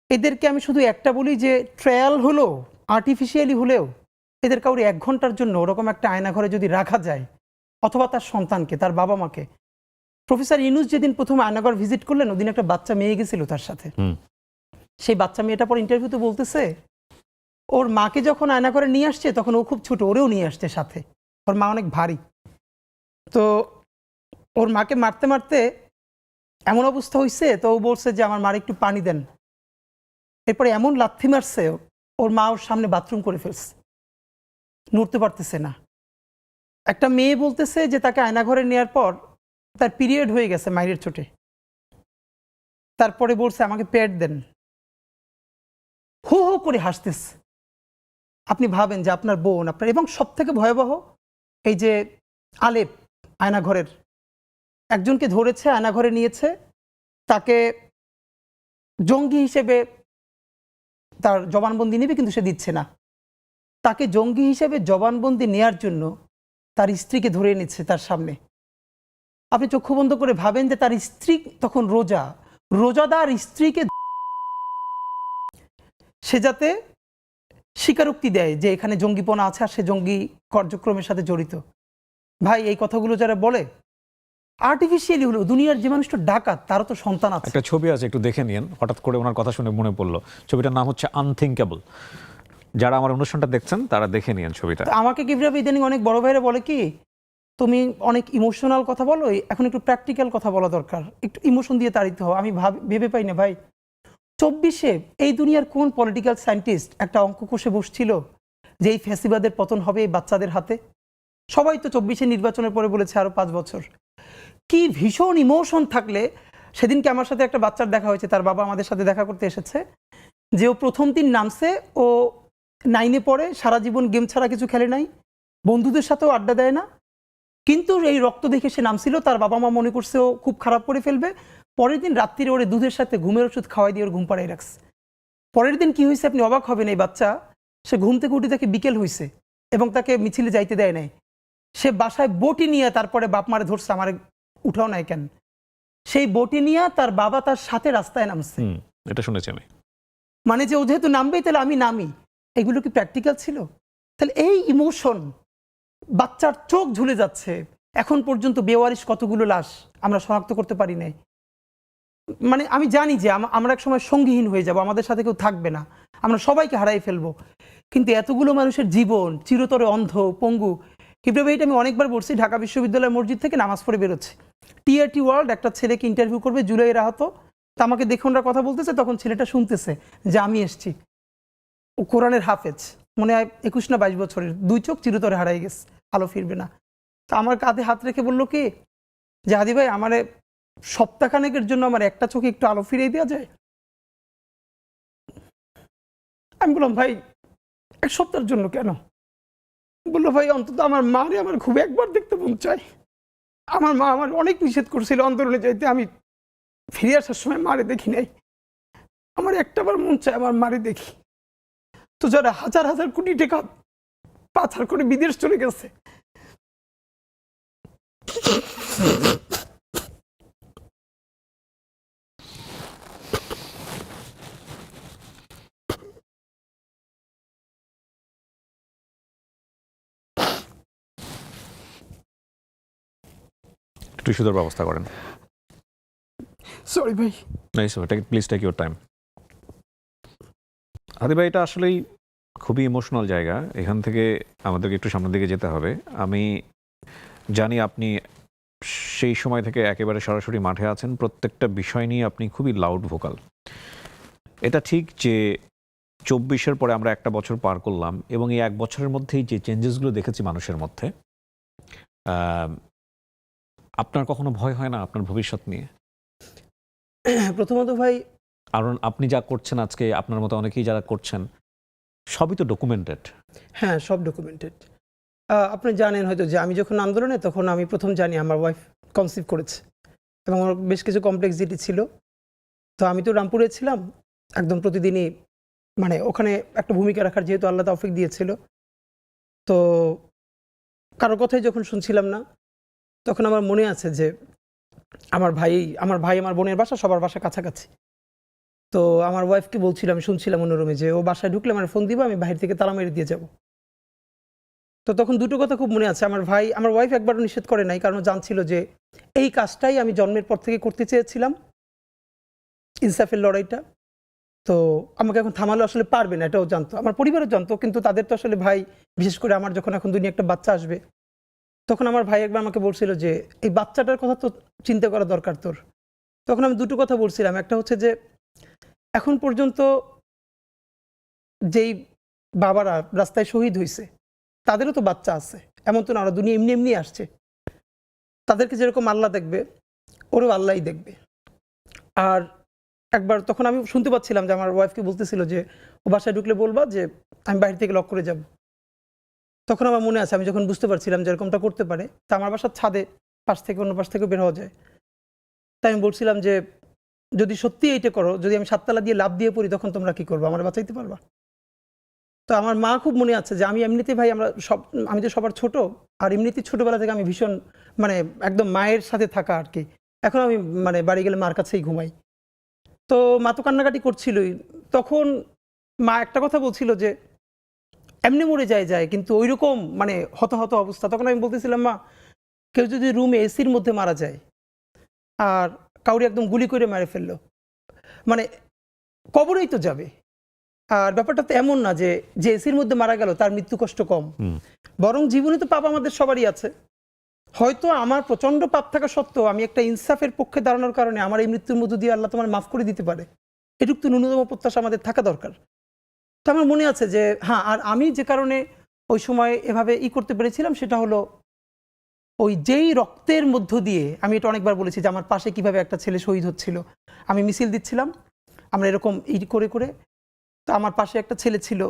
এদেরকে আমি শুধু একটা বলি যে ট্রায়াল হলো আর্টিফিশিয়ালি হলেও এদের কাউরে 1 ঘন্টার জন্য ওরকম একটা আয়নাঘরে যদি রাখা যায়, অথবা তার সন্তানকে, তার বাবা মাকে। প্রফেসর ইউনূস যেদিন প্রথম আয়নাঘর ভিজিট করলেন, ওদিন একটা বাচ্চা মেয়ে গেছিল তার সাথে। সেই বাচ্চা মেয়েটা পর ইন্টারভিউতে বলতেছে, ওর মাকে যখন আয়নাঘরে নিয়ে আসছে তখন ও খুব ছোট, ওরেও নিয়ে আসছে সাথে, ওর মা অনেক ভারী। তো ওর মাকে মারতে মারতে এমন অবস্থা হয়েছে, তো ও বলছে যে আমার মার একটু পানি দেন। এরপরে এমন লাথি মারছে, ওর মা ওর সামনে বাথরুম করে ফেলছে, নড়তে পারতেছে না। একটা মেয়ে বলতেছে যে তাকে আয়নাঘরে নেওয়ার পর তার পিরিয়ড হয়ে গেছে মায়ের চোটে, তারপরে বলছে আমাকে প্যাড দেন, হো হো করে হাসতেছে। আপনি ভাবেন যে আপনার বোন, আপনার, এবং সব থেকে ভয়াবহ এই যে আলেপ আয়নাঘরের একজনকে ধরেছে, আয়নাঘরে নিয়েছে, তাকে জঙ্গি হিসেবে তার জবানবন্দি নেবে, কিন্তু সে দিচ্ছে না। তাকে জঙ্গি হিসেবে জবানবন্দি নেয়ার জন্য তার স্ত্রীকে ধরে নিচ্ছে তার সামনে। আপনি চক্ষু বন্ধ করে ভাবেন যে তার স্ত্রী তখন রোজাদার স্ত্রীকে সে যাতে স্বীকারোক্তি দেয় যে এখানে জঙ্গিপনা আছে আর সে জঙ্গি কার্যক্রমের সাথে জড়িত। ভাই, এই কথাগুলো যারা বলে আর্টিফিশিয়ালি হলো, দুনিয়ার যে মানুষটা ডাকাত তারও তো সন্তান আছে। একটা ছবি আছে, একটু দেখে নিন, হঠাৎ করে ওনার কথা শুনে মনে পড়লো। ছবিটার নাম হচ্ছে আনথিঙ্কেবল। যারা আমার অনুষ্ঠানটা দেখছেন তারা দেখে নিন ছবিটা। আমাকে কিভাবে ইদানিং অনেক বড় ভাইরা বলে কি, তুমি অনেক ইমোশনাল কথা বলো, এখন একটু প্র্যাকটিক্যাল কথা বলা দরকার, একটু ইমোশন দিয়ে তাড়িত হও। আমি ভেবে পাই না ভাই, 24-এ এই দুনিয়ার কোন পলিটিক্যাল সায়েন্টিস্ট একটা অঙ্ক কষে বসছিল যে এই ফ্যাসিবাদের পতন হবে এই বাচ্চাদের হাতে? সবাই তো 24-এ নির্বাচনের পরে বলেছে আরো 5 বছর। কি ভীষণ ইমোশন থাকলে, সেদিনকে আমার সাথে একটা বাচ্চার দেখা হয়েছে, তার বাবা আমাদের সাথে দেখা করতে এসেছে, যে ও প্রথম দিন নামছে, ও 9-এ পড়ে, সারা জীবন গেম ছাড়া কিছু খেলে নাই, বন্ধুদের সাথেও আড্ডা দেয় না, কিন্তু এই রক্ত দেখে সে নামছিল। তার বাবা মা মনে করছে ও খুব খারাপ করে ফেলবে, পরের দিন রাত্রিরে ওরে দুধের সাথে ঘুমের ওষুধ খাওয়াই দিয়ে ওর ঘুম পাড়াই রাখছে। পরের দিন কি হয়েছে আপনি অবাক হবেন, এই বাচ্চা সে ঘুম থেকে উঠে তাকে বিকেল হয়েছে এবং তাকে মিছিলে যাইতে দেয় নাই। সে বাসায় বটি নিয়ে তারপরে বাপ মারে ধরছে, আমার উঠাও নাই কেন, সেই বটি নিয়ে তার বাবা তার সাথে রাস্তায় নামছে। এটা শুনেছি আমি। মানে যে ও যেহেতু নামবেই তাহলে আমি নামি। এগুলো কি প্র্যাকটিক্যাল ছিল? তাহলে এই ইমোশন, বাচ্চার চোখ ঝুলে যাচ্ছে, এখন পর্যন্ত বেওয়ারিশ কতগুলো লাশ আমরা শনাক্ত করতে পারি নাই। মানে আমি জানি যে আমরা এক সময় সঙ্গীহীন হয়ে যাব, আমাদের সাথে কেউ থাকবে না, আমরা সবাইকে হারাই ফেলবো, কিন্তু এতগুলো মানুষের জীবন চিরতরে অন্ধ, পঙ্গু। কিভাবে এটা আমি অনেকবার বলছি, ঢাকা বিশ্ববিদ্যালয়ের মসজিদ থেকে নামাজ পড়ে বেরোচ্ছে, টিআরটি ওয়ার্ল্ড একটা ছেলেকে ইন্টারভিউ করবে জুলাইয়ের আহত, তা আমাকে দেখে ওনারা কথা বলতেছে, তখন ছেলেটা শুনতেছে যে আমি এসছি, ও কোরআনের হাফেজ, মনে হয় 21 না 22 বছরের, 2 চোখ চিরতরে হারাই গেছে, আলো ফিরবে না। তো আমার কাঁধে হাত রেখে বললো কি যে হাদি ভাই, আমারে সপ্তাহখানেকের জন্য আমার একটা চোখে একটু আলো ফিরিয়ে দেওয়া যায়? আমি বললাম ভাই 1 সপ্তাহের জন্য কেন? বললো ভাই অন্তত আমার মারে আমার খুব একবার দেখতে মন চায়, আমার মা আমার অনেক নিষেধ করছিল অন্তরণে যাইতে, আমি ফিরে আসার সময় মারে দেখি নাই, আমার একটাবার মন চায় আমার মারে দেখি। তো যারা হাজার হাজার কোটি টাকা পাচার করে বিদেশ চলে গেছে, টিস্যুদের ব্যবস্থা করেন। সরি ভাই। Please take your time. Adi ভাই, এটা আসলেই খুবই ইমোশনাল জায়গা। এখান থেকে আমাদেরকে একটু সামনের দিকে যেতে হবে। আমি জানি আপনি সেই সময় থেকে একেবারে সরাসরি মাঠে আছেন, প্রত্যেকটা বিষয় নিয়ে আপনি খুবই লাউড ভোকাল। এটা ঠিক যে 24-এর পরে আমরা একটা বছর পার করলাম এবং এই এক বছরের মধ্যেই যে চেঞ্জেসগুলো দেখেছি মানুষের মধ্যে, আপনার কখনো ভয় হয় না আপনার ভবিষ্যৎ নিয়ে? প্রথমত ভাই, কারণ আপনি যা করছেন আজকে, আপনার মতো অনেকেই যারা করছেন, সবই তো ডকুমেন্টেড। হ্যাঁ, সব ডকুমেন্টেড। আপনি জানেন হয়তো যে আমি যখন আন্দোলনে, তখন আমি প্রথম জানি আমার ওয়াইফ কনসিভ করেছে এবং আমার বেশ কিছু কমপ্লেক্সিটি ছিল। তো আমি তো রামপুরে ছিলাম, একদম প্রতিদিনই মানে ওখানে একটা ভূমিকা রাখার যেহেতু আল্লাহ তৌফিক দিয়েছিল, তো কারো কথাই যখন শুনছিলাম না, তখন আমার মনে আছে যে আমার ভাই আমার বোনের বাসা, সবার বাসা কাছাকাছি। তো আমার ওয়াইফকে বলছিলাম, শুনছিলাম অন্যরুমে, যে ও বাসায় ঢুকলে আমার ফোন দিবা, আমি বাহির থেকে তালা মেরে দিয়ে যাব। তো তখন দুটো কথা খুব মনে আছে। আমার ওয়াইফ একবারও নিষেধ করে নাই, কারণ ও জানছিল যে এই কাজটাই আমি জন্মের পর থেকে করতে চেয়েছিলাম, ইনসাফের লড়াইটা। তো আমাকে এখন থামালে আসলে পারবে না, এটাও জানতো, আমার পরিবারও জানতো। কিন্তু তাদের তো আসলে ভাই, বিশেষ করে আমার যখন এখন দুনিয়া একটা বাচ্চা আসবে, তখন আমার ভাই একবার আমাকে বলছিল যে এই বাচ্চাটার কথা তো চিন্তা করা দরকার তোর। তখন আমি দুটো কথা বলছিলাম। একটা হচ্ছে যে এখন পর্যন্ত যেই বাবারা রাস্তায় শহীদ হয়েছে, তাদেরও তো বাচ্চা আছে, এমন তো না ওরা দুনিয়া এমনি এমনি আসছে। তাদেরকে যেরকম আল্লাহ দেখবে, ওরও আল্লাহই দেখবে। আর একবার তখন আমি শুনতে পাচ্ছিলাম যে আমার ওয়াইফকে বলতেছিল যে ও বাসায় ঢুকলে বলবা যে আমি বাইরে থেকে লক করে যাব। তখন আমার মনে আছে, আমি যখন বুঝতে পারছিলাম যে এরকমটা করতে পারে, তা আমার বাসার ছাদে পাশ থেকে অন্য পাশ থেকে বের হওয়া যায়। তাই আমি বলছিলাম যে যদি সত্যি এইটা করো, যদি আমি 7 তালা দিয়ে লাফ দিয়ে পড়ি, তখন তোমরা কি করবো, আমার বাঁচাইতে পারবা? তো আমার মা খুব মনে আছে যে আমি এমনিতে ভাই, আমি তো সবার ছোট, আর এমনিতেই ছোটবেলা থেকে আমি ভীষণ মানে একদম মায়ের সাথে থাকা আর কি। এখন আমি মানে বাড়ি গেলে মার কাছেই ঘুমাই। তো মা তো কান্নাকাটি করছিলই। তখন মা একটা কথা বলছিল যে এমনি মরে যায়, কিন্তু ওই রকম মানে হতাহত অবস্থা। তখন আমি বলতেছিলাম, মা, কেউ যদি রুমে এসির মধ্যে মারা যায় আর কাউরি একদম গুলি করে মেরে ফেললো, মানে কবরেই তো যাবে। আর ব্যাপারটা তো এমন না যে এসির মধ্যে মারা গেল তার মৃত্যু কষ্ট কম, বরং জীবনে তো পাপ আমাদের সবারই আছে। হয়তো আমার প্রচন্ড পাপ থাকা সত্ত্বেও আমি একটা ইনসাফের পক্ষে দাঁড়ানোর কারণে আমার এই মৃত্যুর মধ্য দিয়ে আল্লাহ তোমার মাফ করে দিতে পারে, এটুকু তো ন্যূনতম প্রত্যাশা আমাদের থাকা দরকার। তো আমার মনে আছে যে হ্যাঁ, আর আমি যে কারণে ওই সময় এভাবে করতে পেরেছিলাম, সেটা হলো ওই যেই রক্তের মধ্য দিয়ে, আমি এটা অনেকবার বলেছি যে আমার পাশে কিভাবে একটা ছেলে শহীদ হচ্ছিল, আমি মিছিল দিচ্ছিলাম, আমরা এরকম করে করে। তো আমার পাশে একটা ছেলে ছিল,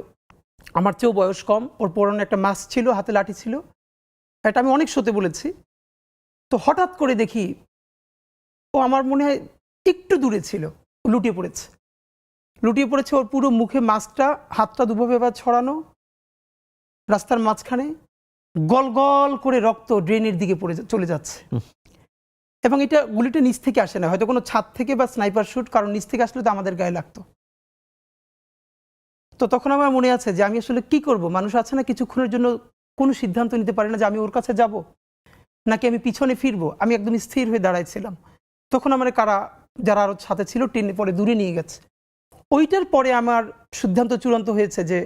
আমার চেয়েও বয়স কম, ওর পরনে একটা মাস্ক ছিল, হাতে লাঠি ছিল। এটা আমি অনেক শোতে বলেছি। তো হঠাৎ করে দেখি ও আমার মনে হয় একটু দূরে ছিল, লুটিয়ে পড়েছে। ওর পুরো মুখে মাস্কটা, হাতটা দুভাবে এবার ছড়ানো, রাস্তার মাঝখানে গল গল করে রক্ত ড্রেনের দিকে চলে যাচ্ছে। এবং এটা গুলিটা নিচ থেকে আসে না, হয়তো কোনো ছাদ থেকে বা স্নাইপার শুট, কারণ নিচ থেকে আসলে তো আমাদের গায়ে লাগতো। তো তখন আমার মনে আছে যে আমি আসলে কি করব। মানুষ আছে না, কিছুক্ষণের জন্য কোনো সিদ্ধান্ত নিতে পারে না যে আমি ওর কাছে যাব নাকি আমি পিছনে ফিরবো। আমি একদম স্থির হয়ে দাঁড়াইছিলাম। তখন আমার যারা আরো সাথে ছিল টেনে পরে দূরে নিয়ে গেছে। ওইটার পরে আমার সিদ্ধান্ত চূড়ান্ত হয়েছে যে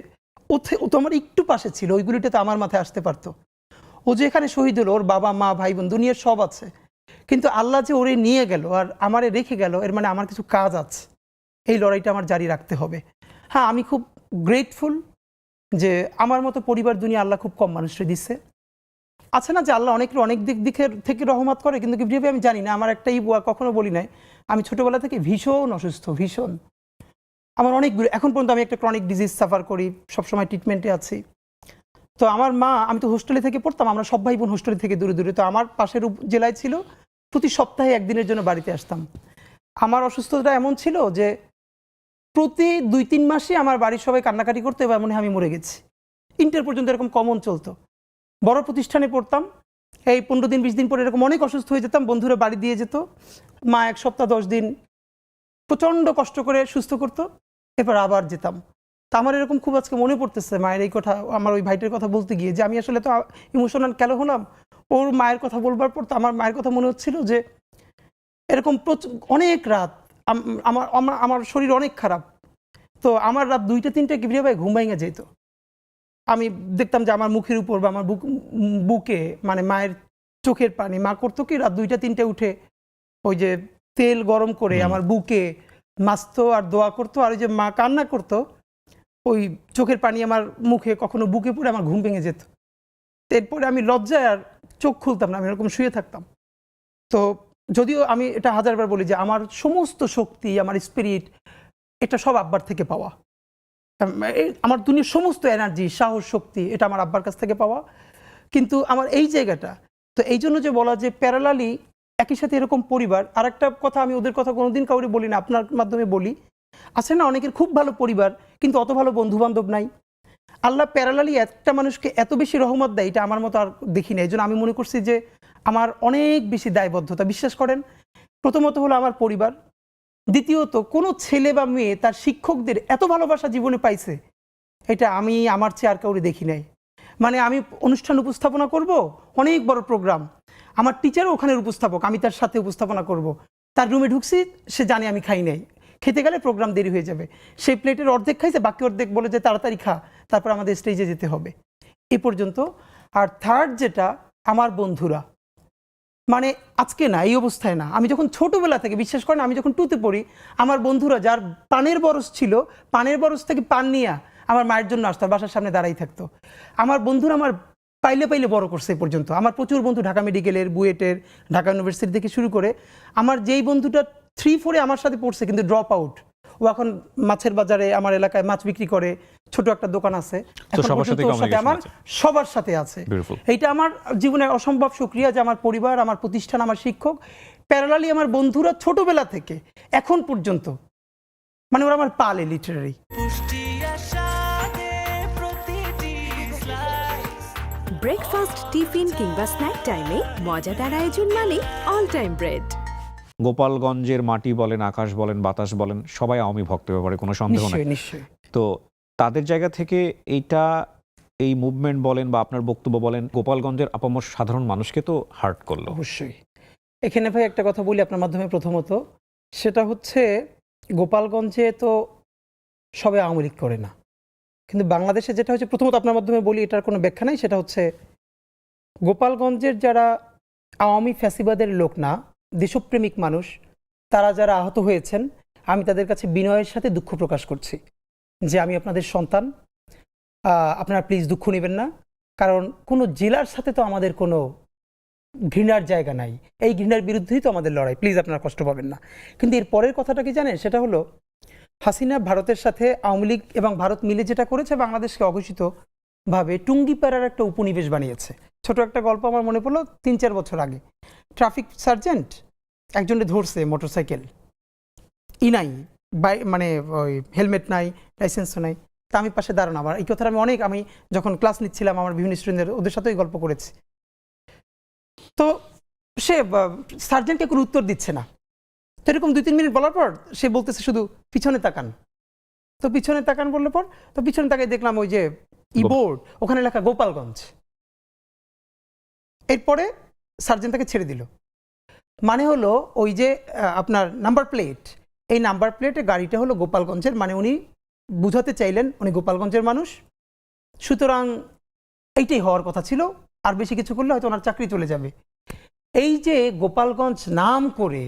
ও তো আমার একটু পাশে ছিল, ওইগুলিটা তো আমার মাথায় আসতে পারতো। ও যে এখানে শহীদ হলো, ওর বাবা মা ভাই বোন দুনিয়ার সব আছে, কিন্তু আল্লাহ যে ওরে নিয়ে গেল আর আমারে রেখে গেল, এর মানে আমার কিছু কাজ আছে, এই লড়াইটা আমার জারি রাখতে হবে। হ্যাঁ, আমি খুব গ্রেটফুল যে আমার মতো পরিবার দুনিয়া আল্লাহ খুব কম মানুষকে দিচ্ছে। আছে না যে আল্লাহ অনেক দিক থেকে রহমত করে, কিন্তু কিভাবে আমি জানি না। আমার একটা কখনো বলি নাই, আমি ছোটবেলা থেকে ভীষণ অসুস্থ, ভীষণ। আমার অনেকগুলো, এখন পর্যন্ত আমি একটা ক্রনিক ডিজিজ সাফার করি, সবসময় ট্রিটমেন্টে আছি। তো আমার মা, আমি তো হোস্টেলে থেকে পড়তাম, আমরা সব ভাই বোন হোস্টেলে থেকে দূরে দূরে। তো আমার পাশের জেলায় ছিল, প্রতি সপ্তাহে একদিনের জন্য বাড়িতে আসতাম। আমার অসুস্থতা এমন ছিল যে প্রতি 2-3 মাসে আমার বাড়ির সবাই কান্নাকাটি করতো, এবার মনে হয় আমি মরে গেছি। ইন্টার পর্যন্ত এরকম কমন চলতো। বড় প্রতিষ্ঠানে পড়তাম, এই 15 দিন 20 দিন পরে এরকম অনেক অসুস্থ হয়ে যেতাম, বন্ধুরা বাড়ি দিয়ে যেত, মা 1 সপ্তাহ 10 দিন প্রচণ্ড কষ্ট করে সুস্থ করতো, এরপর আবার যেতাম। তা আমার এরকম খুব আজকে মনে পড়তেছে মায়ের এই কথা, আমার ওই ভাইটার কথা বলতে গিয়ে, যে আমি আসলে তো ইমোশনাল কেন হলাম ওর মায়ের কথা বলবার পর। তো আমার মায়ের কথা মনে হচ্ছিল যে এরকম অনেক রাত আমার আমার আমার শরীর অনেক খারাপ, তো আমার রাত 2টা-3টা কিভাবে ভাই ঘুম ভেঙে যেত। আমি দেখতাম যে আমার মুখের উপর বা আমার বুকে মানে মায়ের চোখের পানি, মা করতো কি রাত 2টা-3টে উঠে ওই যে তেল গরম করে আমার বুকে মাছতো আর দোয়া করতো, আর ওই যে মা কান্না করতো, ওই চোখের পানি আমার মুখে কখনো বুকে পড়ে আমার ঘুম ভেঙে যেত। এরপরে আমি লজ্জায় আর চোখ খুলতাম না, আমি এরকম শুয়ে থাকতাম। তো যদিও আমি এটা হাজারবার বলি যে আমার সমস্ত শক্তি, আমার স্পিরিট, এটা সব আব্বার থেকে পাওয়া। আমার দুনিয়ার সমস্ত এনার্জি, সাহস, শক্তি এটা আমার আব্বার কাছ থেকে পাওয়া। কিন্তু আমার এই জায়গাটা, তো এই জন্য যে বলা যে প্যারালালি একই সাথে এরকম পরিবার। আর একটা কথা, আমি ওদের কথা কোনোদিন কাউরে বলি না, আপনার মাধ্যমে বলি, আছে না অনেকের খুব ভালো পরিবার কিন্তু অত ভালো বন্ধু বান্ধব নাই। আল্লাহ প্যারালালি একটা মানুষকে এত বেশি রহমত দেয়, এটা আমার মতো আর দেখি না। এই জন্য আমি মনে করছি যে আমার অনেক বেশি দায়বদ্ধতা। বিশ্বাস করেন, প্রথমত হলো আমার পরিবার, দ্বিতীয়ত কোনো ছেলে বা মেয়ে তার শিক্ষকদের এত ভালোবাসা জীবনে পাইছে, এটা আমি আমার চেয়ে আর কাউরে দেখি নাই। মানে আমি অনুষ্ঠান উপস্থাপনা করব, অনেক বড় প্রোগ্রাম, আমার টিচারও ওখানের উপস্থাপক, আমি তার সাথে উপস্থাপনা করব। তার রুমে ঢুকছি, সে জানে আমি খাই নাই, খেতে গেলে প্রোগ্রাম দেরি হয়ে যাবে, সেই প্লেটের অর্ধেক খাইছে, বাকি অর্ধেক বলে যে তাড়াতাড়ি খা, তারপর আমাদের স্টেজে যেতে হবে, এ পর্যন্ত। আর থার্ড যেটা, আমার বন্ধুরা, মানে আজকে না, এই অবস্থায় না, আমি যখন ছোটবেলা থেকে, বিশ্বাস করেন আমি যখন 2তে পড়ি, আমার বন্ধুরা যার পানের বরস ছিল, পানের বরস থেকে পান নিয়ে আমার মায়ের জন্য আসতো, বাসার সামনে দাঁড়াই থাকতো। আমার বন্ধুরা আমার পাইলে পাইলে বড় করছে এ পর্যন্ত। আমার প্রচুর বন্ধু ঢাকা মেডিকেলের, বুয়েটের, ঢাকা ইউনিভার্সিটি থেকে শুরু করে, আমার যেই বন্ধুটা 3-4-এ আমার সাথে পড়ছে কিন্তু ড্রপ আউট, ও এখন মাছের বাজারে আমার এলাকায় মাছ বিক্রি করে, ছোট একটা দোকান আছে, এখন পর্যন্ত ওর সাথে আমার সবার সাথে আছে। এইটা আমার জীবনের অসম্ভব শুকরিয়া যে আমার পরিবার, আমার প্রতিষ্ঠান, আমার শিক্ষক, প্যারালালি আমার বন্ধুরা ছোটবেলা থেকে এখন পর্যন্ত, মানে ওরা আমার পালে লিটারারি। ব্রেকফাস্ট, টিফিন কিংবা স্ন্যাক টাইমে মজাদার আয়োজন মানে অল টাইম ব্রেড। গোপালগঞ্জের মাটি বলেন, আকাশ বলেন, বাতাস বলেন, সবাই আওয়ামী ভক্ত, ব্যাপারে কোনো সন্দেহ নেই। নিশ্চয়ই। তো তাদের জায়গা থেকে এইটা, এই মুভমেন্ট বলেন বা আপনার বক্তব্য বলেন, গোপালগঞ্জের আপামর সাধারণ মানুষকে তো হার্ট করলো। অবশ্যই। এখানে ভাই একটা কথা বলি আপনার মাধ্যমে, প্রথমত সেটা হচ্ছে গোপালগঞ্জে তো সবাই আওয়ামী লীগ করে না, কিন্তু বাংলাদেশে যেটা হচ্ছে, প্রথমত আপনার মাধ্যমে বলি, এটার কোনো ব্যাখ্যা নাই, সেটা হচ্ছে গোপালগঞ্জের যারা আওয়ামী ফ্যাসিবাদের লোক না, দেশপ্রেমিক মানুষ, তারা যারা আহত হয়েছেন, আমি তাদের কাছে বিনয়ের সাথে দুঃখ প্রকাশ করছি যে আমি আপনাদের সন্তান, আপনারা প্লিজ দুঃখ নেবেন না। কারণ কোনো জেলার সাথে তো আমাদের কোনো ঘৃণার জায়গা নাই, এই ঘৃণার বিরুদ্ধেই তো আমাদের লড়াই, প্লিজ আপনারা কষ্ট পাবেন না। কিন্তু এর পরের কথাটা কি জানেন, সেটা হলো হাসিনা ভারতের সাথে আওয়ামী লীগ এবং ভারত মিলে যেটা করেছে, বাংলাদেশকে অঘোষিতভাবে টুঙ্গিপাড়ার একটা উপনিবেশ বানিয়েছে। ছোট একটা গল্প আমার মনে পড়লো, 3-4 বছর আগে ট্রাফিক সার্জেন্ট একজনে ধরছে মোটরসাইকেল, নাই মানে ওই হেলমেট নাই, লাইসেন্সও নাই। তা আমি পাশে দাঁড়ানো, আমার এই কথাটা আমি যখন ক্লাস নিচ্ছিলাম, আমার বিভিন্ন স্টুডেন্টদের, ওদের সাথেই গল্প করেছি। তো সে সার্জেন্টকে কোনো উত্তর দিচ্ছে না, তো এরকম 2-3 মিনিট বলার পর সে বলতেছে শুধু পিছনে তাকান। তো পিছনে তাকান বললে পর, তো পিছনে তাকাই দেখলাম ওই যে বোর্ড, ওখানে লেখা গোপালগঞ্জ। এরপরে সার্জেন্ট তাকে ছেড়ে দিল, মানে হলো ওই যে আপনার নাম্বার প্লেট, এই নাম্বার প্লেটে গাড়িটা হলো গোপালগঞ্জের, মানে উনি বুঝাতে চাইলেন উনি গোপালগঞ্জের মানুষ, সুতরাং এইটাই হওয়ার কথা ছিল, আর বেশি কিছু করলে হয়তো ওনার চাকরি চলে যাবে। এই যে গোপালগঞ্জ নাম করে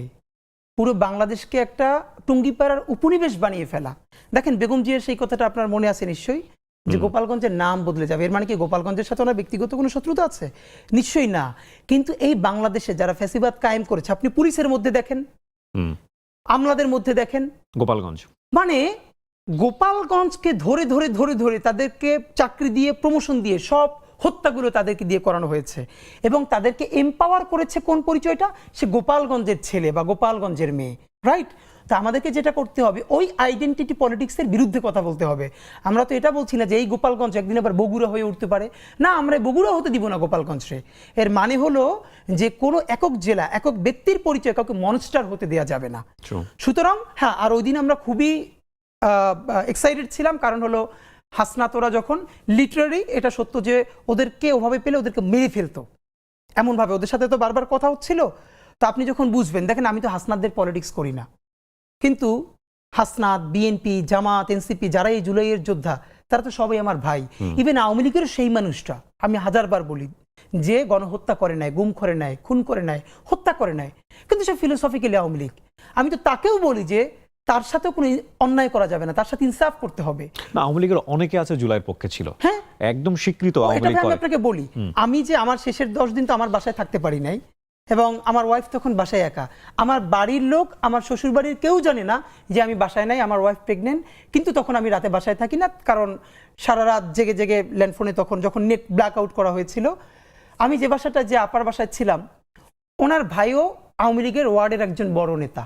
পুরো বাংলাদেশকে একটা টুঙ্গিপাড়ার উপনিবেশ বানিয়ে ফেলা। দেখেন বেগম জিয়ার সেই কথাটা আপনার মনে আছে নিশ্চয়ই, যে গোপালগঞ্জের নাম বদলে যাবে, এর মানে কি গোপালগঞ্জের সাথে ওনার ব্যক্তিগত কোনো শত্রুতা আছে? নিশ্চয়ই না। কিন্তু এই বাংলাদেশে যারা ফ্যাসিবাদ কায়েম করেছে, আপনি পুলিশের মধ্যে দেখেন, আমলাদের মধ্যে দেখেন, গোপালগঞ্জ মানে গোপালগঞ্জকে ধরে ধরে ধরে ধরে তাদেরকে চাকরি দিয়ে, প্রমোশন দিয়ে, সব হত্যাগুলো তাদেরকে দিয়ে করানো হয়েছে, এবং তাদেরকে এম্পাওয়ার করেছে কোন পরিচয়টা, সে গোপালগঞ্জের ছেলে বা গোপালগঞ্জের মেয়ে। রাইট? তো আমাদেরকে যেটা করতে হবে ওই আইডেন্টিটি পলিটিক্সের বিরুদ্ধে কথা বলতে হবে। আমরা তো এটা বলছি না যে এই গোপালগঞ্জ একদিন আবার বগুড়া হয়ে উঠতে পারে, না, আমরা বগুড়া হতে দিব না গোপালগঞ্জে। এর মানে হলো যে কোনো একক জেলা, একক ব্যক্তির পরিচয় কাউকে মনস্টার হতে দেওয়া যাবে না। সুতরাং হ্যাঁ, আর ওই দিন আমরা খুবই এক্সাইটেড ছিলাম, কারণ হলো হাসনাতরা যখন লিটারারি, এটা সত্য যে ওদেরকে ওভাবে পেলে ওদেরকে মেরে ফেলতো এমনভাবে, ওদের সাথে তো বারবার কথা হচ্ছিল। তো আপনি যখন বুঝবেন, দেখেন আমি তো হাসনাতদের পলিটিক্স করি না, কিন্তু হাসনাত, বিএনপি, জামাত, এনসিপি যারা এই জুলাইয়ের যোদ্ধা, তারা তো সবাই আমার ভাই। ইভেন আওয়ামী লীগের সেই মানুষটা, আমি হাজারবার বলি, যে গণহত্যা করে নাই, গুম করে নাই, খুন করে নাই, হত্যা করে নাই, কিন্তু সে ফিলোসফিক্যালি আওয়ামী লীগ। আমি তো তাকেও বলি যে তার সাথেও কোনো অন্যায় করা যাবে না, তার সাথে ইনসাফ করতে হবে। না, আওয়ামী লীগের অনেকে আছে জুলাইয়ের পক্ষে ছিল, হ্যাঁ, একদম স্বীকৃত আওয়ামী এটা লীগ আমি করে। আপনাকে বলি, আমি যে আমার শেষের 10 দিন তো আমার বাসায় থাকতে পারি নাই, এবং আমার ওয়াইফ তখন বাসায় একা। আমার বাড়ির লোক, আমার শ্বশুর বাড়ির কেউ জানে না যে আমি বাসায় নাই, আমার ওয়াইফ প্রেগনেন্ট। কিন্তু তখন আমি রাতে বাসায় থাকি না, কারণ সারা রাত জেগে জেগে ল্যান্ডফোনে, তখন যখন নেট ব্ল্যাক আউট করা হয়েছিল, আমি যে বাসাটা, যে আপার বাসায় ছিলাম, ওনার ভাইও আওয়ামী লীগের ওয়ার্ডের একজন বড় নেতা,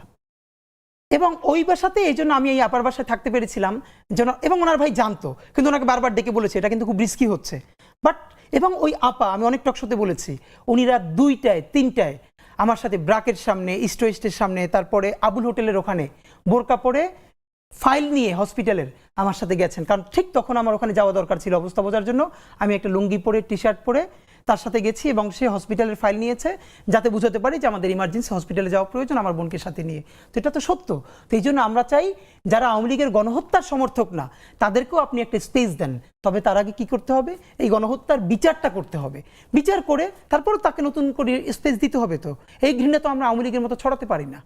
এবং ওই বাসাতে এই জন্য আমি এই আপার বাসায় থাকতে পেরেছিলাম যেন, এবং ওনার ভাই জানতো, কিন্তু ওনাকে বারবার ডেকে বলেছে এটা কিন্তু খুব রিস্কি হচ্ছে। বাট এবং ওই আপা, আমি অনেক টকশোতে বলেছি, উনি রাত 2টায় 3টায় আমার সাথে ব্রাকের সামনে, ইস্ট ওয়েস্টের সামনে, তারপরে আবুল হোটেলের ওখানে বোরকা পরে ফাইল নিয়ে হসপিটালের আমার সাথে গেছেন, কারণ ঠিক তখন আমার ওখানে যাওয়া দরকার ছিল অবস্থা বোঝার জন্য। আমি একটা লুঙ্গি পরে, টি শার্ট পরে তার সাথে গেছি, এবং সে হসপিটালের ফাইল নিয়েছে যাতে বুঝতে পারি যে আমাদের ইমার্জেন্সি হসপিটালে যাওয়া প্রয়োজন আমার বোনকে সাথে নিয়ে। তো এটা তো সত্য। তো এই জন্য আমরা চাই যারা আওয়ামী লীগের গণহত্যার সমর্থক না, তাদেরকেও আপনি একটা স্পেস দেন। তবে তার আগে কি করতে হবে? এই গণহত্যার বিচারটা করতে হবে। বিচার করে তারপর তাকে নতুন করে স্পেস দিতে হবে। তো এই ঘৃণা তো আমরা আওয়ামী লীগের মতো ছড়াতে পারি না।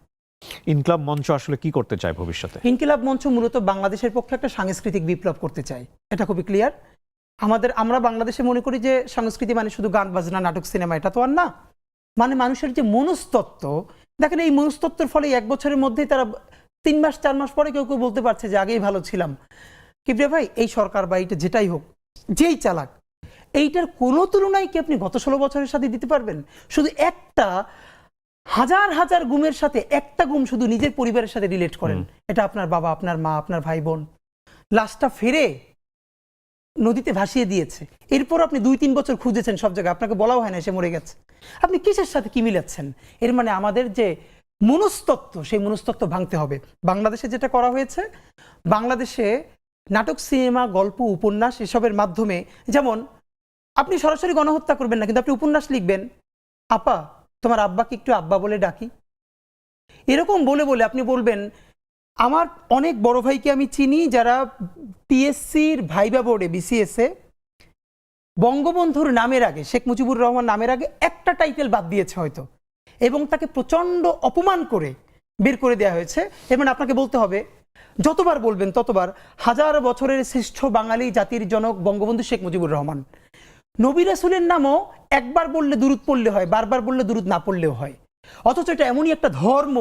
ইনকলাব মঞ্চ আসলে কি করতে চায় ভবিষ্যতে? ইনকিলাব মঞ্চ মূলত বাংলাদেশের পক্ষে একটা সাংস্কৃতিক বিপ্লব করতে চাই, এটা খুবই ক্লিয়ার। আমরা বাংলাদেশে মনে করি যে সংস্কৃতি মানে শুধু গান বাজনা, নাটক, সিনেমা, এটা তো আর না। মানে মানুষের যে মনস্তত্ত্ব, দেখেন এই মনস্তত্ত্বের ফলে 1 বছরের মধ্যেই তারা 3 মাস 4 মাস পরে কেউ কেউ বলতে পারছে যে আগেই ভালো ছিলাম। কিবরিয়া ভাই, এই সরকার বা এইটা যেটাই হোক, যেই চালাক, এইটার কোনো তুলনায় কি আপনি গত 16 বছরের সাথে দিতে পারবেন? শুধু একটা হাজার হাজার গুমের সাথে একটা গুম শুধু নিজের পরিবারের সাথে রিলেট করেন, এটা আপনার বাবা, আপনার মা, আপনার ভাই বোন, লাশটা ফেরে নদীতে ভাসিয়ে দিয়েছে। এরপর আপনি 2-3 বছর খুঁজেছেন সব জায়গায়, আপনাকে বলাও হয় না সে মরে গেছে। আপনি কিসের সাথে কি মিলাচ্ছেন? এর মানে আমাদের যে মনস্তত্ত্ব, সেই মনস্তত্ত্ব ভাঙতে হবে। বাংলাদেশে যেটা করা হয়েছে, বাংলাদেশে নাটক, সিনেমা, গল্প, উপন্যাস এসবের মাধ্যমে, যেমন আপনি সরাসরি গণহত্যা করবেন না, কিন্তু আপনি উপন্যাস লিখবেন, আপা তোমার আব্বাকে একটু আব্বা বলে ডাকি, এরকম বলে বলে আপনি বলবেন। আমার অনেক বড় ভাইকে আমি চিনি যারা পিএসসির ভাইবা বোর্ডে, বিসিএসে বঙ্গবন্ধুর নামের আগে, শেখ মুজিবুর রহমান নামের আগে একটা টাইটেল বাদ দিয়েছে হয়তো, এবং তাকে প্রচণ্ড অপমান করে বের করে দেওয়া হয়েছে। এবং আপনাকে বলতে হবে, যতবার বলবেন ততবার, 1000 বছরের শ্রেষ্ঠ বাঙালি জাতির জনক বঙ্গবন্ধু শেখ মুজিবুর রহমান। নবী রাসূলের নামও একবার বললে দুরূদ পড়লে হয়, বারবার বললে দুরূদ না পড়লেও হয়। অথচ এটা এমনই একটা ধর্ম।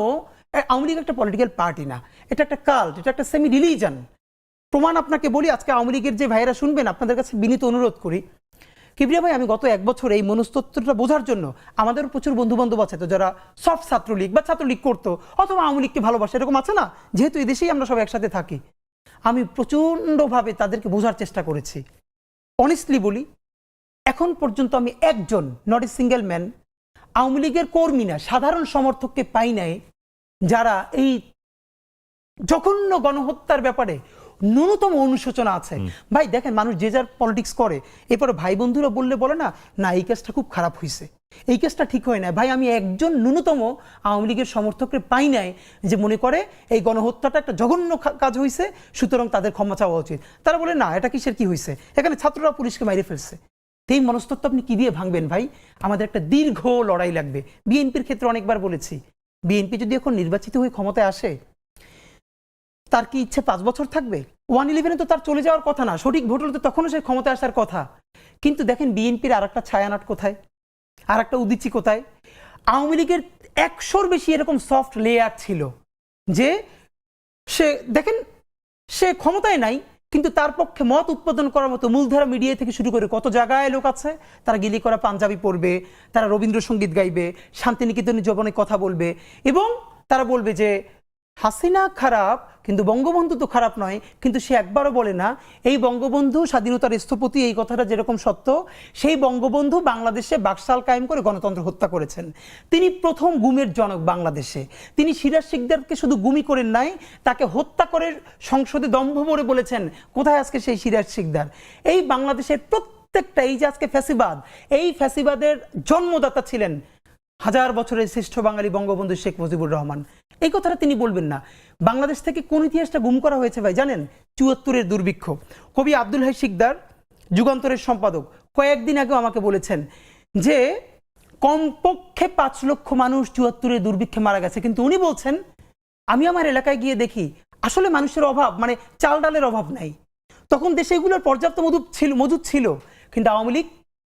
আওয়ামী লীগ একটা পলিটিক্যাল পার্টি না, এটা একটা কাল্ট, এটা একটা সেমি রিলিজন। প্রমাণ আপনাকে বলি, আজকে আওয়ামী লীগের যে ভাইয়েরা শুনবেন, আপনাদের কাছে বিনীত অনুরোধ করি, কিবরিয়া ভাই, আমি গত 1 বছর এই মনস্তত্ত্বটা বোঝার জন্য, আমাদের প্রচুর বন্ধু বান্ধব আছে তো যারা সফট ছাত্রলীগ বা ছাত্রলীগ করতো, অথবা আওয়ামী লীগকে ভালোবাসে, এরকম আছে না, যেহেতু এই দেশেই আমরা সব একসাথে থাকি। আমি প্রচণ্ডভাবে তাদেরকে বোঝার চেষ্টা করেছি। অনেস্টলি বলি, এখন পর্যন্ত আমি একজন, not a single man, Awami লীগের কর্মী না, সাধারণ সমর্থককে পাই নাই যারা এই জঘন্য গণহত্যার ব্যাপারে ন্যূনতম অনুশোচনা আছে। ভাই দেখেন, মানুষ যে যার পলিটিক্স করে, এরপরে ভাই বন্ধুরা বললে বলে না, না এই কেসটা খুব খারাপ হয়েছে, এই কেসটা ঠিক হয় না। ভাই, আমি একজন ন্যূনতম আওয়ামী লীগের সমর্থককে পাই নাই যে মনে করে এই গণহত্যাটা একটা জঘন্য কাজ হয়েছে, সুতরাং তাদের ক্ষমা চাওয়া উচিত। তারা বলে না, এটা কিসের কি হয়েছে, এখানে ছাত্ররা পুলিশকে মাইরে ফেলছে। এই মনস্তত্ত্ব আপনি কি দিয়ে ভাঙবেন ভাই? আমাদের একটা দীর্ঘ লড়াই লাগবে। বিএনপির ক্ষেত্রে অনেকবার বলেছি, বিএনপি যদি এখন নির্বাচিত হয়ে ক্ষমতায় আসে, তার কি ইচ্ছে 5 বছর থাকবে? 1/11 তো তার চলে যাওয়ার কথা না, সঠিক ভোট হলে তো তখনও সে ক্ষমতায় আসার কথা। কিন্তু দেখেন বিএনপির আর একটা ছায়ানট কোথায়, আর একটা উদিচি কোথায়? আওয়ামী লীগের 100-র বেশি এরকম সফট লেয়ার ছিল যে সে, দেখেন, সে ক্ষমতায় নাই, কিন্তু তার পক্ষে মত উৎপাদন করার মতো মূলধারা মিডিয়া থেকে শুরু করে কত জায়গায় লোক আছে, তারা গিলি করা পাঞ্জাবি পড়বে, তারা রবীন্দ্রসঙ্গীত গাইবে, শান্তিনিকেতনের জবনে কথা বলবে, এবং তারা বলবে যে হাসিনা খারাপ কিন্তু বঙ্গবন্ধু তো খারাপ নয়, কিন্তু সে একবারও বলে না এই বঙ্গবন্ধু স্বাধীনতার স্থপতি, এই কথাটা যেরকম সত্য, সেই বঙ্গবন্ধু বাংলাদেশে বাকশাল কায়েম করে গণতন্ত্র হত্যা করেছেন। তিনি প্রথম গুমের জনক বাংলাদেশে। তিনি সিরাজ শিকদারকে শুধু গুমি করেন নাই, তাকে হত্যা করে সংসদে দম্ভ ভরে বলেছেন কোথায় আজকে সেই সিরাজ শিকদার। এই বাংলাদেশের প্রত্যেকটা, এই যে আজকে ফ্যাসিবাদ, এই ফ্যাসিবাদের জন্মদাতা ছিলেন হাজার বছরের শ্রেষ্ঠ বাঙালি বঙ্গবন্ধু শেখ মুজিবুর রহমান। এই কথাটা তিনি বলবেন না। বাংলাদেশ থেকে কোন ইতিহাসটা গুম করা হয়েছে ভাই জানেন? ৭৪-এর দুর্ভিক্ষ। কবি আব্দুল হাই শিকদার, যুগান্তরের সম্পাদক, কয়েকদিন আগেও আমাকে বলেছেন যে কমপক্ষে ৫ লক্ষ মানুষ ৭৪-এর দুর্ভিক্ষে মারা গেছে, কিন্তু উনি বলছেন আমি আমার এলাকায় গিয়ে দেখি আসলে মানুষের অভাব, মানে চাল ডালের অভাব নাই। তখন দেশে এগুলোর পর্যাপ্ত মজুদ ছিল, কিন্তু আওয়ামী লীগ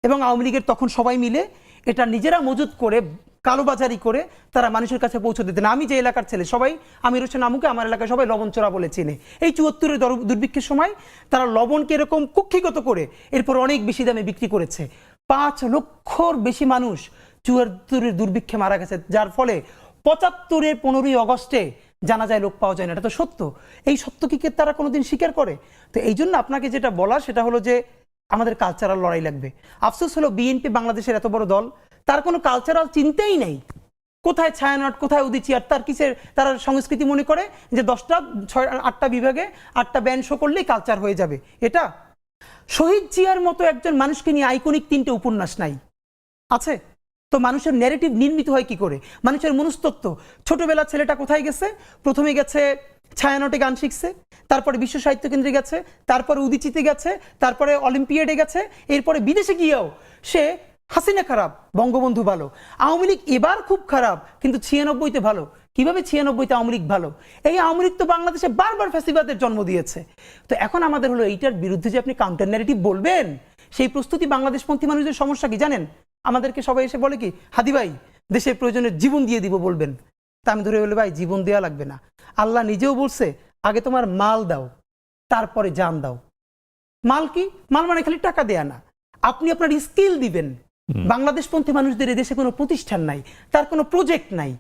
এবং আওয়ামী লীগের তখন সবাই মিলে এটা নিজেরা মজুদ করে কালোবাজারি করে তারা মানুষের কাছে পৌঁছে দিতেন। আমি যে এলাকার ছেলে, সবাই আমির হোসেন আমুকে আমার এলাকায় সবাই লবণ চোরা বলে চেনে। এই ৭৪-এর দুর্ভিক্ষের সময় তারা লবণকে এরকম কুক্ষিগত করে এরপর অনেক বেশি দামে বিক্রি করেছে। ৫ লক্ষর বেশি মানুষ ৭৪-এর দুর্ভিক্ষে মারা গেছে, যার ফলে ৭৫-এর 15ই অগস্টে জানা যায় লোক পাওয়া যায় না। এটা তো সত্য। এই সত্য কি তারা কোনোদিন স্বীকার করে? তো এই জন্য আপনাকে যেটা বলা সেটা হলো যে আমাদের কালচারাল লড়াই লাগবে। আফসোস হলো বিএনপি বাংলাদেশের এত বড় দল, তার কোনো কালচারাল চিন্তাই নেই। কোথায় ছায়ানট, কোথায় উদিচি, আর তার কিসের তারা সংস্কৃতি মনে করে যে 10টা 8টা বিভাগে 8টা ব্যান্ড শো করলেই কালচার হয়ে যাবে। এটা শহীদ জিয়ার মতো একজন মানুষকে নিয়ে আইকনিক 3টে উপন্যাস নাই আছে? তো মানুষের ন্যারেটিভ নির্মিত হয় কি করে? মানুষের মনস্তত্ত্ব, ছোটবেলা ছেলেটা কোথায় গেছে? প্রথমে গেছে ছায়ানটে গান শিখছে, তারপরে বিশ্ব সাহিত্য কেন্দ্রে গেছে, তারপরে উদিচিতে গেছে, তারপরে অলিম্পিয়াডে গেছে, এরপরে বিদেশে গিয়েও সে হাসিনা খারাপ, বঙ্গবন্ধু ভালো, আওয়ামী লীগ এবার খুব খারাপ, কিন্তু 96-তে ভালো। কিভাবে 96-তে আওয়ামী লীগ ভালো? এই আওয়ামী লীগ তো বাংলাদেশে বারবার ফ্যাসিবাদের জন্ম দিয়েছে। তো এখন আমাদের হলো এইটার বিরুদ্ধে যে আপনি কাউন্টার ন্যারেটিভ বলবেন, সেই প্রস্তুতি বাংলাদেশপন্থী মানুষদের সমস্যা কি জানেন? আমাদেরকে সবাই এসে বলে কি, হাদি ভাই দেশের প্রয়োজনে জীবন দিয়ে দিব বলবেন। তা আমি ধরে বলি ভাই জীবন দেওয়া লাগবে না। আল্লাহ নিজেও বলছে আগে তোমার মাল দাও, তারপরে জান দাও। মাল কি? মাল মানে খালি টাকা দেয়া না, আপনি আপনার স্কিল দিবেন। বাংলাদেশপন্থী মানুষদের এদেশে কোনো প্রতিষ্ঠান নাই, তার কোনো প্রজেক্ট নাই।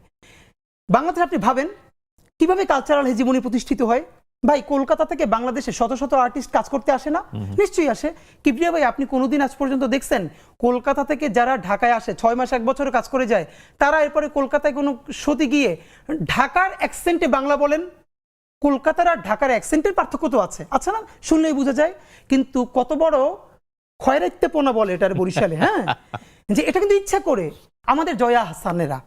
বাংলাদেশে আপনি ভাবেন কিভাবে কালচারাল হেজিমনি প্রতিষ্ঠিত হয়? ভাই কলকাতা থেকে বাংলাদেশে শত শত আর্টিস্ট কাজ করতে আসে না? নিশ্চয়ই আসে। কিবরিয়া ভাই আপনি কোনোদিন আজ পর্যন্ত দেখছেন কলকাতা থেকে যারা ঢাকায় আসে 6 মাস 1 বছরে কাজ করে যায়, তারা এরপরে কলকাতায় কোনো শোতে গিয়ে ঢাকার অ্যাকসেন্টে বাংলা বলেন? কলকাতার আর ঢাকার অ্যাকসেন্টের পার্থক্য তো আছে, আচ্ছা না? শুনলেই বোঝা যায়। কিন্তু কত বড় খয়রাইত্যপনা বলে এটার বরিশালে, হ্যাঁ, যে এটা কিন্তু ইচ্ছা করে। আমাদের জয়া হাসানেরা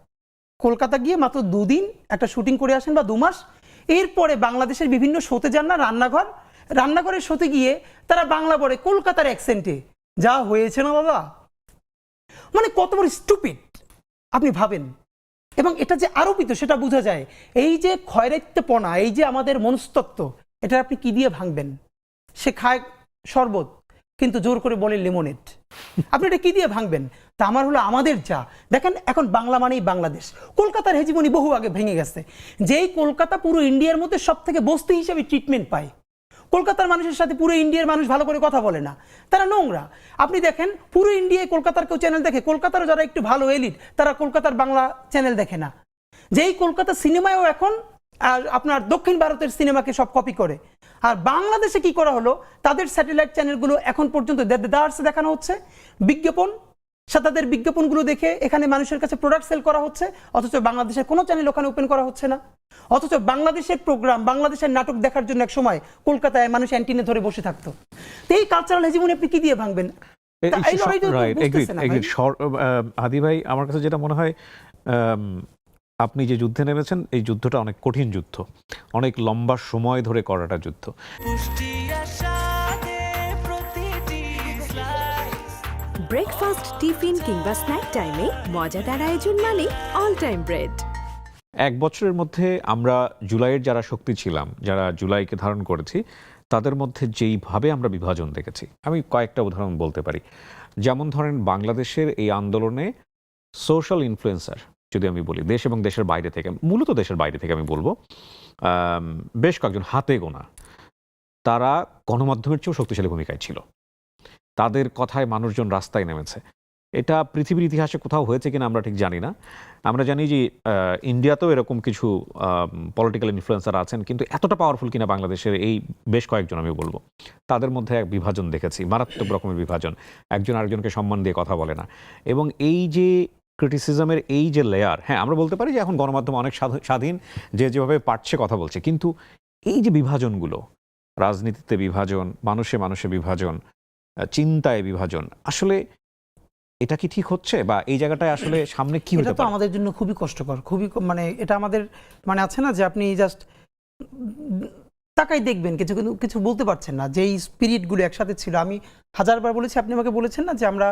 কলকাতা গিয়ে মাত্র 2 দিন একটা শুটিং করে আসেন বা 2 মাস, এরপরে বাংলাদেশের বিভিন্ন শোতে যান না, রান্নাঘরের শোতে গিয়ে তারা বাংলা বলে কলকাতার অ্যাকসেন্টে। যা হয়েছে না দাদা, মানে কত বড় স্টুপিড আপনি ভাবেন। এবং এটা যে আরোপিত সেটা বোঝা যায়। এই যে খয়রাইত্যপনা, এই যে আমাদের মনস্তত্ত্ব, এটা আপনি কি দিয়ে ভাঙবেন? সে খায় শরবত কিন্তু জোর করে বলে লেমনেড, আপনি এটা কি দিয়ে ভাঙবেন? তা আমার হলো আমাদের যা দেখেন, এখন বাংলা মানেই বাংলাদেশ। কলকাতার হেজিমনি বহু আগে ভেঙে গেছে। যেই কলকাতা পুরো ইন্ডিয়ার মধ্যে সব থেকে বস্তি হিসেবে ট্রিটমেন্ট পায়, কলকাতার মানুষের সাথে পুরো ইন্ডিয়ার মানুষ ভালো করে কথা বলে না, তারা নোংরা। আপনি দেখেন পুরো ইন্ডিয়ায় কলকাতার কেউ চ্যানেল দেখে, কলকাতারও যারা একটু ভালো এলিট তারা কলকাতার বাংলা চ্যানেল দেখে না। যেই কলকাতা সিনেমায়ও এখন আপনার দক্ষিণ ভারতের সিনেমাকে সব কপি করে। আর বাংলাদেশে কি করা হলো, তাদের স্যাটেলাইট চ্যানেলগুলো এখন পর্যন্ত দেদারসে দেখানো হচ্ছে বিজ্ঞাপন, তাদের বিজ্ঞাপনগুলো দেখে এখানে মানুষের কাছে প্রোডাক্ট সেল করা হচ্ছে, অথচ বাংলাদেশের কোনো চ্যানেল ওখানে ওপেন করা হচ্ছে না। অথচ বাংলাদেশের প্রোগ্রাম, বাংলাদেশের নাটক দেখার জন্য এক সময় কলকাতায় মানুষ অ্যান্টিনে ধরে বসে থাকতো। তো এই কালচারাল হেজিমনি আপনি কি দিয়ে ভাঙবেন? হাদি ভাই, আমার কাছে যেটা মনে হয়, আপনি যে যুদ্ধে নেমেছেন এই যুদ্ধটা অনেক কঠিন যুদ্ধ, অনেক লম্বা সময় ধরে করাটা যুদ্ধ। ব্রেকফাস্ট, টিফিন কিংবা স্ন্যাক টাইমে মজাদার আয়োজন মানে অল টাইম ব্রেড। 1 বছরের মধ্যে আমরা জুলাইয়ের যারা শক্তি ছিলাম, যারা জুলাইকে ধারণ করেছি, তাদের মধ্যে যেইভাবে আমরা বিভাজন দেখেছি, আমি কয়েকটা উদাহরণ বলতে পারি। যেমন ধরেন বাংলাদেশের এই আন্দোলনে সোশ্যাল ইনফ্লুয়েন্সার যদি আমি বলি, দেশ এবং দেশের বাইরে থেকে, মূলত দেশের বাইরে থেকে আমি বলবো, বেশ কয়েকজন হাতে গোনা, তারা গণমাধ্যমের চেয়েও শক্তিশালী ভূমিকায় ছিল। তাদের কথায় মানুষজন রাস্তায় নেমেছে এটা পৃথিবীর ইতিহাসে কোথাও হয়েছে কিনা আমরা ঠিক জানি না। আমরা জানি যে ইন্ডিয়াতেও এরকম কিছু পলিটিক্যাল ইনফ্লুয়েন্সার আছেন, কিন্তু এতটা পাওয়ারফুল কিনা বাংলাদেশের এই বেশ কয়েকজন আমি বলবো, তাদের মধ্যে এক বিভাজন দেখেছি, মারাত্মক রকমের বিভাজন। একজন আরেকজনকে সম্মান দিয়ে কথা বলে না। এবং এই যে ক্রিটিসিজমের এই যে লেয়ার, হ্যাঁ আমরা বলতে পারি যে এখন গণমাধ্যম অনেক স্বাধীন, যে যেভাবে পারছে কথা বলছে, কিন্তু এই যে বিভাজনগুলো, রাজনীতিতে বিভাজন, মানুষে মানুষে বিভাজন, চিন্তায় বিভাজন, আসলে এটা কি ঠিক হচ্ছে, বা এই জায়গাটায় আসলে সামনে কি হতে এটা তো পারে? আমাদের জন্য খুবই কষ্টকর, খুবই মানে এটা আমাদের মানে আছে না যে আপনি জাস্ট তাকাই দেখবেন কিছু কিন্তু কিছু বলতে পারছেন না, যেই স্পিরিটগুলো একসাথে ছিল। আমি হাজারবার বলেছি, আপনি আমাকে বলেছেন না যে আমরা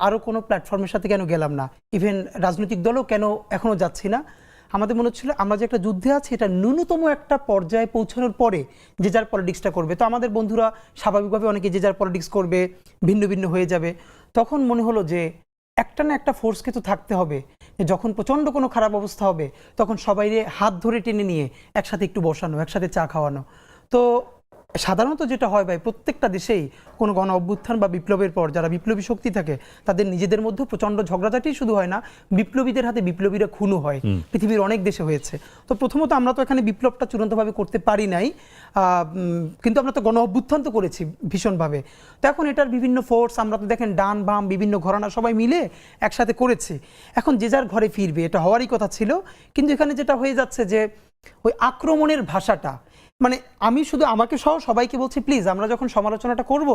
আরও কোনো প্ল্যাটফর্মের সাথে কেন গেলাম না, ইভেন রাজনৈতিক দলও কেন এখনও যাচ্ছি না। আমাদের মনে হচ্ছিল আমরা যে একটা যুদ্ধে আছি, এটা ন্যূনতম একটা পর্যায়ে পৌঁছানোর পরে যে যার পলিটিক্সটা করবে। তো আমাদের বন্ধুরা স্বাভাবিকভাবে অনেকে যে যার পলিটিক্স করবে, ভিন্ন ভিন্ন হয়ে যাবে। তখন মনে হলো যে একটা না একটা ফোর্সকে তো থাকতে হবে, যে যখন প্রচণ্ড কোনো খারাপ অবস্থা হবে তখন সবাইরে হাত ধরে টেনে নিয়ে একসাথে একটু বসানো, একসাথে চা খাওয়ানো। তো সাধারণত যেটা হয় ভাই, প্রত্যেকটা দেশেই কোনো গণ অভ্যুত্থান বা বিপ্লবের পর যারা বিপ্লবী শক্তি থাকে তাদের নিজেদের মধ্যে প্রচণ্ড ঝগড়াঝাটি শুধু হয় না, বিপ্লবীদের হাতে বিপ্লবীরা খুনও হয়। পৃথিবীর অনেক দেশে হয়েছে। তো প্রথমত আমরা তো এখানে বিপ্লবটা চূড়ান্তভাবে করতে পারি নাই, কিন্তু আমরা তো গণ অভ্যুত্থান তো করেছি ভীষণভাবে। তো এখন এটার বিভিন্ন ফোর্স, আমরা তো দেখেন ডান বাম বিভিন্ন ঘরানা সবাই মিলে একসাথে করেছি। এখন যে যার ঘরে ফিরবে, এটা হওয়ারই কথা ছিল। কিন্তু এখানে যেটা হয়ে যাচ্ছে যে ওই আক্রমণের ভাষাটা, মানে আমি শুধু আমাকে সহ সবাইকে বলছি, প্লিজ আমরা যখন সমালোচনাটা করব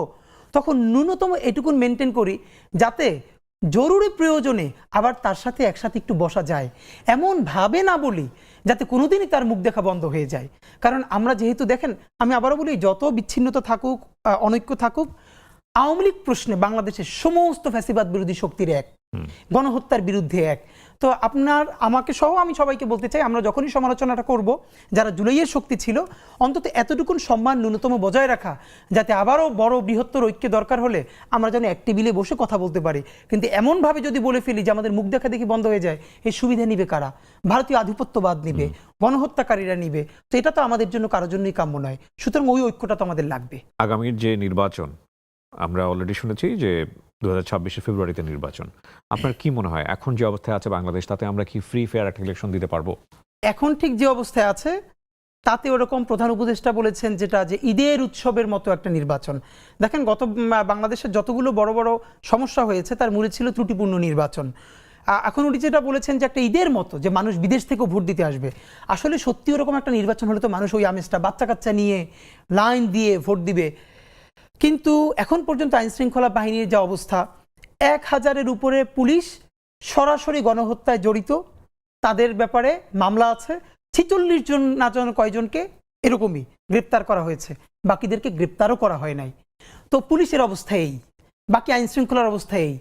তখন ন্যূনতম এটুকুন মেনটেন করি যাতে জরুরি প্রয়োজনে আবার তার সাথে একসাথে একটু বসা যায়, এমন ভাবে না বলি যাতে কোনোদিনই তার মুখ দেখা বন্ধ হয়ে যায়। কারণ আমরা যেহেতু দেখেন, আমি আবারও বলি, যত বিচ্ছিন্নতা থাকুক, অনৈক্য থাকুক, আওয়ামী লীগ প্রশ্নে বাংলাদেশের সমস্ত ফ্যাসিবাদ বিরোধী শক্তির এক, গণহত্যার বিরুদ্ধে এক। তো আপনার আমাকে সহ আমি সবাইকে বলতে চাই, আমরা যখনই সমালোচনাটা করব, যারা জুলাইয়ের শক্তি ছিল, অন্তত এতটুকুন সম্মান ন্যূনতম বজায় রাখা, যাতে আবারও বড় বৃহত্তর ঐক্য দরকার হলে আমরা যেন এক টেবিলে বসে কথা বলতে পারি। কিন্তু এমনভাবে যদি বলে ফেলি যে আমাদের মুখ দেখা দেখি বন্ধ হয়ে যায়, এই সুবিধা নিবে কারা? ভারতীয় আধিপত্যবাদ নিবে, গণহত্যাকারীরা নিবে। তো এটা তো আমাদের জন্য কারোর জন্যই কাম্য নয়। সুতরাং ওই ঐক্যটা তো আমাদের লাগবে। আগামীর যে নির্বাচন, আমরা অলরেডি শুনেছি যে 2026 ফেব্রুয়ারিতে নির্বাচন। আপনার কি মনে হয় এখন যে অবস্থায় আছে বাংলাদেশ, তাতে আমরা কি ফ্রি ফেয়ার একটা ইলেকশন দিতে পারবো? এখন ঠিক যে অবস্থায় আছে তাতে ওরকম প্রধান উপদেষ্টা বলেছেন যেটা, যে ঈদের উৎসবের মতো একটা নির্বাচন। দেখেন, বাংলাদেশের যতগুলো বড় বড় সমস্যা হয়েছে তার মূলে ছিল ত্রুটিপূর্ণ নির্বাচন। এখন উনি যেটা বলেছেন যে একটা ঈদের মতো, যে মানুষ বিদেশ থেকেও ভোট দিতে আসবে। আসলে সত্যি ওরকম একটা নির্বাচন হলে তো মানুষ ওই আমেজটা, বাচ্চা কাচ্চা নিয়ে লাইন দিয়ে ভোট দিবে। কিন্তু এখন পর্যন্ত আইন শৃঙ্খলা বাহিনীর যা অবস্থা, 1000-এর উপরে পুলিশ সরাসরি গণহত্যায় জড়িত, তাদের ব্যাপারে মামলা আছে। 46 জন না জন কয়জনকে এরকমই গ্রেপ্তার করা হয়েছে, বাকিদেরকে গ্রেপ্তারও করা হয় নাই। তো পুলিশের অবস্থা এই, বাকি আইন শৃঙ্খলার অবস্থা এই।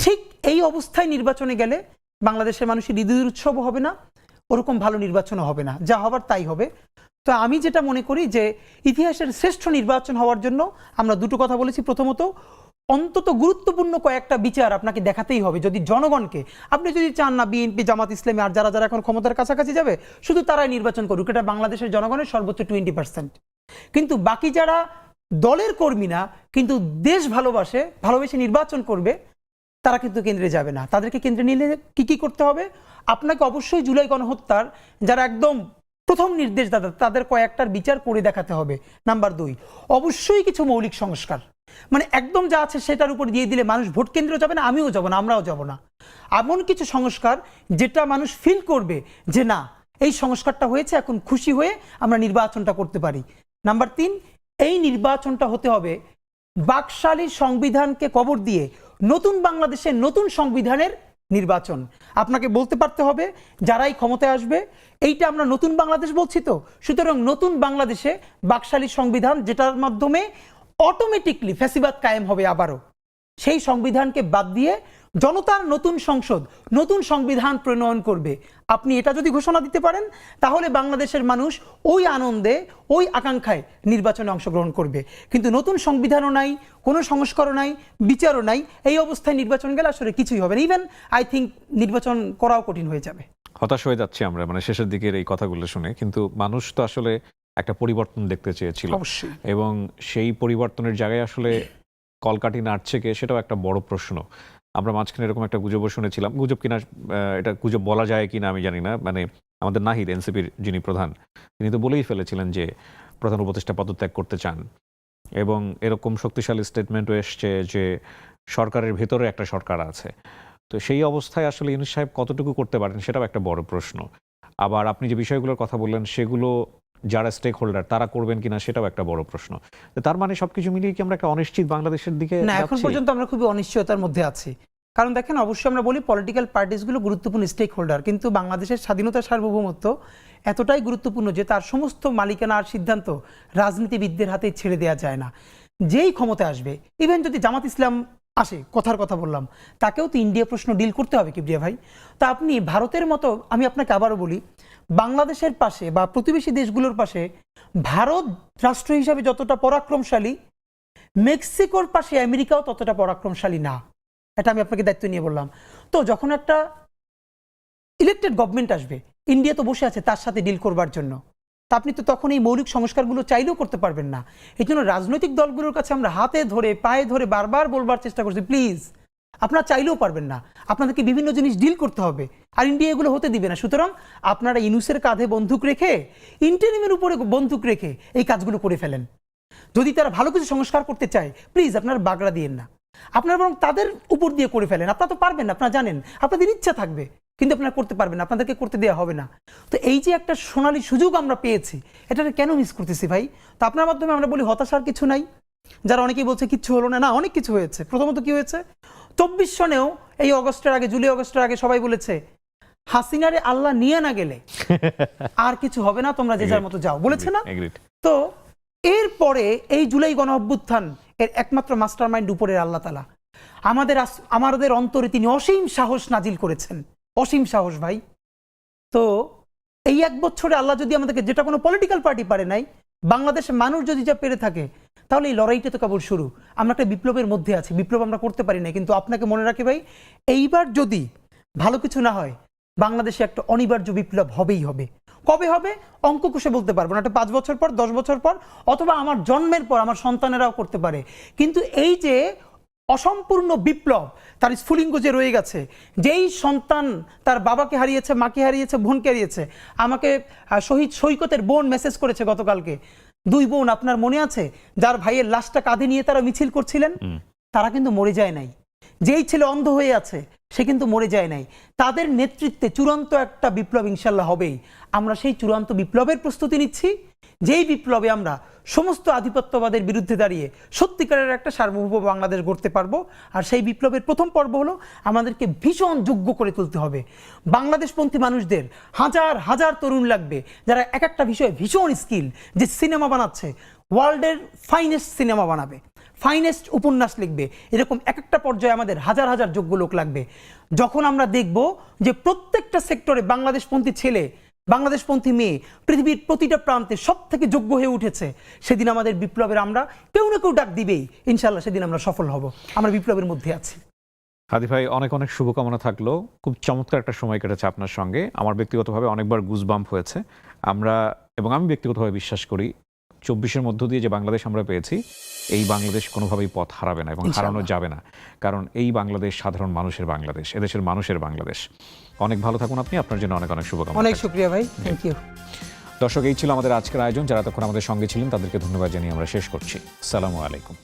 ঠিক এই অবস্থায় নির্বাচনে গেলে বাংলাদেশের মানুষের ঈদের উৎসবও হবে না, ওরকম ভালো নির্বাচনও হবে না, যা হবার তাই হবে। তো আমি যেটা মনে করি যে ইতিহাসের শ্রেষ্ঠ নির্বাচন হওয়ার জন্য আমরা দুটো কথা বলেছি। প্রথমত, অন্তত গুরুত্বপূর্ণ কয়েকটা বিচার আপনাকে দেখাতেই হবে। যদি জনগণকে, আপনি যদি চান না বিএনপি, জামাত ইসলামী আর যারা যারা এখন ক্ষমতার কাছাকাছি যাবে শুধু তারাই নির্বাচন করুক, এটা বাংলাদেশের জনগণের সর্বোচ্চ 20%। কিন্তু বাকি যারা দলের কর্মী না কিন্তু দেশ ভালোবেসে নির্বাচন করবে, তারা কিন্তু কেন্দ্রে যাবে না। তাদেরকে কেন্দ্রে নিলে কি করতে হবে? আপনাকে অবশ্যই জুলাই গণহত্যার যারা একদম প্রথম নির্দেশদাতা, তাদের কয়েকটার বিচার করে দেখাতে হবে। নাম্বার 2, অবশ্যই কিছু মৌলিক সংস্কার, মানে একদম যা আছে সেটার উপর দিয়ে দিলে মানুষ ভোট কেন্দ্রে যাবে না, আমিও যাব না, আমরাও যাব না। এমন কিছু সংস্কার যেটা মানুষ ফিল করবে যে না, এই সংস্কারটা হয়েছে, এখন খুশি হয়ে আমরা নির্বাচনটা করতে পারি। নাম্বার 3, এই নির্বাচনটা হতে হবে বাকশালী সংবিধানকে কবর দিয়ে নতুন বাংলাদেশের নতুন সংবিধানের নির্বাচন। আপনাকে বলতে পারতে হবে যারাই ক্ষমতায় আসবে, এইটা আমরা নতুন বাংলাদেশ বলছি, তো সুতরাং নতুন বাংলাদেশে বাকশালী সংবিধান, যেটার মাধ্যমে অটোমেটিকলি ফ্যাসিবাদ কায়েম হবে আবারও, সেই সংবিধানকে বাদ দিয়ে জনতার নতুন সংসদ, নতুন সংবিধান প্রণয়ন করবে। আপনি এটা যদি ঘোষণা দিতে পারেন, তাহলে বাংলাদেশের মানুষ ওই আনন্দে, ওই আকাঙ্ক্ষায় নির্বাচনে অংশগ্রহণ করবে। কিন্তু নতুন সংবিধানও নাই, কোনো সংস্কারও নাই, বিচারও নাই, এই অবস্থায় নির্বাচন গেলে আসলে কিছুই হবে না। ইভেন আই থিঙ্ক নির্বাচন করাও কঠিন হয়ে যাবে। হতাশ হয়ে যাচ্ছি আমরা মানে শেষের দিকের এই কথাগুলো শুনে। কিন্তু মানুষ তো আসলে একটা পরিবর্তন দেখতে চেয়েছিল, অবশ্যই, এবং সেই পরিবর্তনের জায়গায় আসলে কলকাঠি নাড়ছে কে, সেটাও একটা বড় প্রশ্ন। আমরা মাঝখানে এরকম একটা গুজবও শুনেছিলাম, গুজব কিনা এটা গুজব বলা যায় কিনা আমি জানি না, মানে আমাদের নাহিদ এনসিপির যিনি প্রধান, তিনি তো বলেই ফেলেছিলেন যে প্রধান উপদেষ্টা পদত্যাগ করতে চান, এবং এরকম শক্তিশালী স্টেটমেন্টও এসছে যে সরকারের ভেতরে একটা সরকার আছে। তো সেই অবস্থায় আসলে ইউনূস সাহেব কতটুকু করতে পারেন সেটাও একটা বড় প্রশ্ন। আবার আপনি যে বিষয়গুলোর কথা বললেন সেগুলো যারা স্টেক হোল্ডার তারা করবেন কিনা সেটাও একটা বড় প্রশ্ন। তো তার মানে সবকিছু মিলিয়ে কি আমরা একটা অনিশ্চিত বাংলাদেশের দিকে না, এখন যাচ্ছি? পর্যন্ত আমরা খুবই অনিশ্চয়তার মধ্যে আছি। কারণ দেখেন, অবশ্যই আমরা বলি পলিটিক্যাল পার্টিসগুলো গুরুত্বপূর্ণ স্টেক হোল্ডার, কিন্তু বাংলাদেশের স্বাধীনতা সার্বভৌমত্ব এতটাই গুরুত্বপূর্ণ যে তার সমস্ত মালিকানা আর সিদ্ধান্ত রাজনীতিবিদদের হাতে ছেড়ে দেওয়া যায় না। যেই ক্ষমতায় আসবে, ইভেন যদি জামাত ইসলাম আসে, কথার কথা বললাম, তাকেও তো ইন্ডিয়া প্রশ্ন ডিল করতে হবে কিবরিয়া ভাই। তো আপনি ভারতের মতো, আমি আপনাকে আবারও বলি, বাংলাদেশের পাশে বা প্রতিবেশী দেশগুলোর পাশে ভারত রাষ্ট্র হিসাবে যতটা পরাক্রমশালী, মেক্সিকোর পাশে আমেরিকাও ততটা পরাক্রমশালী না। এটা আমি আপনাকে দায়িত্ব নিয়ে বললাম। তো যখন একটা ইলেকটেড গভর্নমেন্ট আসবে, ইন্ডিয়া তো বসে আছে তার সাথে ডিল করবার জন্য, তা আপনি তো তখন এই মৌলিক সংস্কারগুলো চাইলেও করতে পারবেন না। এই জন্য রাজনৈতিক দলগুলোর কাছে আমরা হাতে ধরে পায়ে ধরে বারবার বলবার চেষ্টা করছি, প্লিজ আপনারা চাইলেও পারবেন না, আপনাদেরকে বিভিন্ন জিনিস ডিল করতে হবে, আর ইন্ডিয়া এগুলো হতে দিবে না। সুতরাং আপনারা ইউনূসের কাঁধে বন্দুক রেখে, ইন্টারিমের উপরে বন্দুক রেখে এই কাজগুলো করে ফেলেন। যদি তারা ভালো কিছু সংস্কার করতে চায়, প্লিজ আপনারা বাগড়া দিয়েন না, আপনারা বরং তাদের উপর দিয়ে করে ফেলেন। আপনারা তো পারবেন না, আপনারা জানেন, আপনাদের ইচ্ছা থাকবে কিন্তু আপনারা করতে পারবেন না, আপনাদেরকে করতে দেওয়া হবে না। তো এই যে একটা সোনালী সুযোগ আমরা পেয়েছি, এটাকে কেন মিস করতেছি ভাই? তো আপনার মাধ্যমে আমরা বলি হতাশার কিছু নাই। যারা অনেকেই বলছে কিচ্ছু হলো না, না, অনেক কিছু হয়েছে। প্রথমত কি হয়েছে, 24 সনেও এই অগস্টের আগে, জুলাই অগস্টের আগে সবাই বলেছে হাসিনারে আল্লাহ নিয়ে না গেলে আর কিছু হবে না, তোমরা যে যার মতো যাও, বলেছে না? তো এরপরে এই জুলাই গণ অভ্যুত্থান এর একমাত্র মাস্টার মাইন্ড উপরের আল্লাহ তাআলা। আমাদের অন্তরে তিনি অসীম সাহস নাজিল করেছেন, অসীম সাহস ভাই। তো এই 1 বছরে আল্লাহ যদি আমাদেরকে, যেটা কোনো পলিটিক্যাল পার্টি পারে নাই, বাংলাদেশের মানুষ যদি যা পেরে থাকে, তাহলে এই লড়াইটা তো কেবল শুরু। আমরা একটা বিপ্লবের মধ্যে আছি, বিপ্লব আমরা করতে পারি না, কিন্তু আপনাকে মনে রাখি ভাই, এইবার যদি ভালো কিছু না হয়, বাংলাদেশে একটা অনিবার্য বিপ্লব হবেই হবে। কবে হবে অঙ্ক কষে বলতে পারবো না, এটা 5 বছর পর, 10 বছর পর, অথবা আমার জন্মের পর আমার সন্তানেরাও করতে পারে। কিন্তু এই যে অসম্পূর্ণ বিপ্লব, তার স্ফুলিঙ্গ যে রয়ে গেছে, যেই সন্তান তার বাবাকে হারিয়েছে, মাকে হারিয়েছে, বোনকে হারিয়েছে, আমাকে শহীদ সৈকতের বোন মেসেজ করেছে গতকালকে, 2 বোন, আপনার মনে আছে, যার ভাইয়ের লাশটা কাঁধে নিয়ে তারা মিছিল করছিলেন, তারা কিন্তু মরে যায় নাই। যেই ছেলে অন্ধ হয়ে আছে সে কিন্তু মরে যায় নাই। তাদের নেতৃত্বে চূড়ান্ত একটা বিপ্লব ইনশাল্লাহ হবেই। আমরা সেই চূড়ান্ত বিপ্লবের প্রস্তুতি নিচ্ছি, যেই বিপ্লবে আমরা সমস্ত আধিপত্যবাদের বিরুদ্ধে দাঁড়িয়ে সত্যিকারের একটা সার্বভৌম বাংলাদেশ গড়তে পারবো। আর সেই বিপ্লবের প্রথম পর্ব হলো আমাদেরকে ভীষণ যোগ্য করে তুলতে হবে। বাংলাদেশপন্থী মানুষদের হাজার হাজার তরুণ লাগবে, যারা এক একটা বিষয়ে ভীষণ স্কিল, যে সিনেমা বানাচ্ছে, ওয়ার্ল্ডের ফাইনেস্ট সিনেমা বানাবে, ফাইনেস্ট উপন্যাস লিখবে, এরকম এক একটা পর্যায়ে আমাদের হাজার হাজার যোগ্য লোক লাগবে। যখন আমরা দেখব যে প্রত্যেকটা সেক্টরে বাংলাদেশপন্থী ছেলে, বাংলাদেশপন্থী মেয়ে পৃথিবীর প্রতিটা প্রান্তে সব থেকে যোগ্য হয়ে উঠেছে, সেদিন আমাদের বিপ্লবের আমরা কেউ না কেউ ডাক দিবেই, ইনশাল্লাহ সেদিন আমরা সফল হব। আমরা বিপ্লবের মধ্যে আছি। হাদি ভাই, অনেক অনেক শুভকামনা থাকলো। খুব চমৎকার একটা সময় কেটেছে আপনার সঙ্গে। আমার ব্যক্তিগতভাবে অনেকবার গুজবাম্প হয়েছে। আমি ব্যক্তিগতভাবে বিশ্বাস করি 24-এর মধ্য দিয়ে যে বাংলাদেশ আমরা পেয়েছি, এই বাংলাদেশ কোনোভাবেই পথ হারাবে না এবং হারানো যাবে না। কারণ এই বাংলাদেশ সাধারণ মানুষের বাংলাদেশ, এদেশের মানুষের বাংলাদেশ। অনেক ভালো থাকুন আপনি, আপনার জন্য অনেক অনেক শুভকামনা। অনেক শুকরিয়া ভাই, থ্যাংক ইউ। দর্শক, এই ছিল আমাদের আজকের আয়োজন। যারা তখন আমাদের সঙ্গে ছিলেন তাদেরকে ধন্যবাদ জানিয়ে আমরা শেষ করছি। আসসালামু আলাইকুম।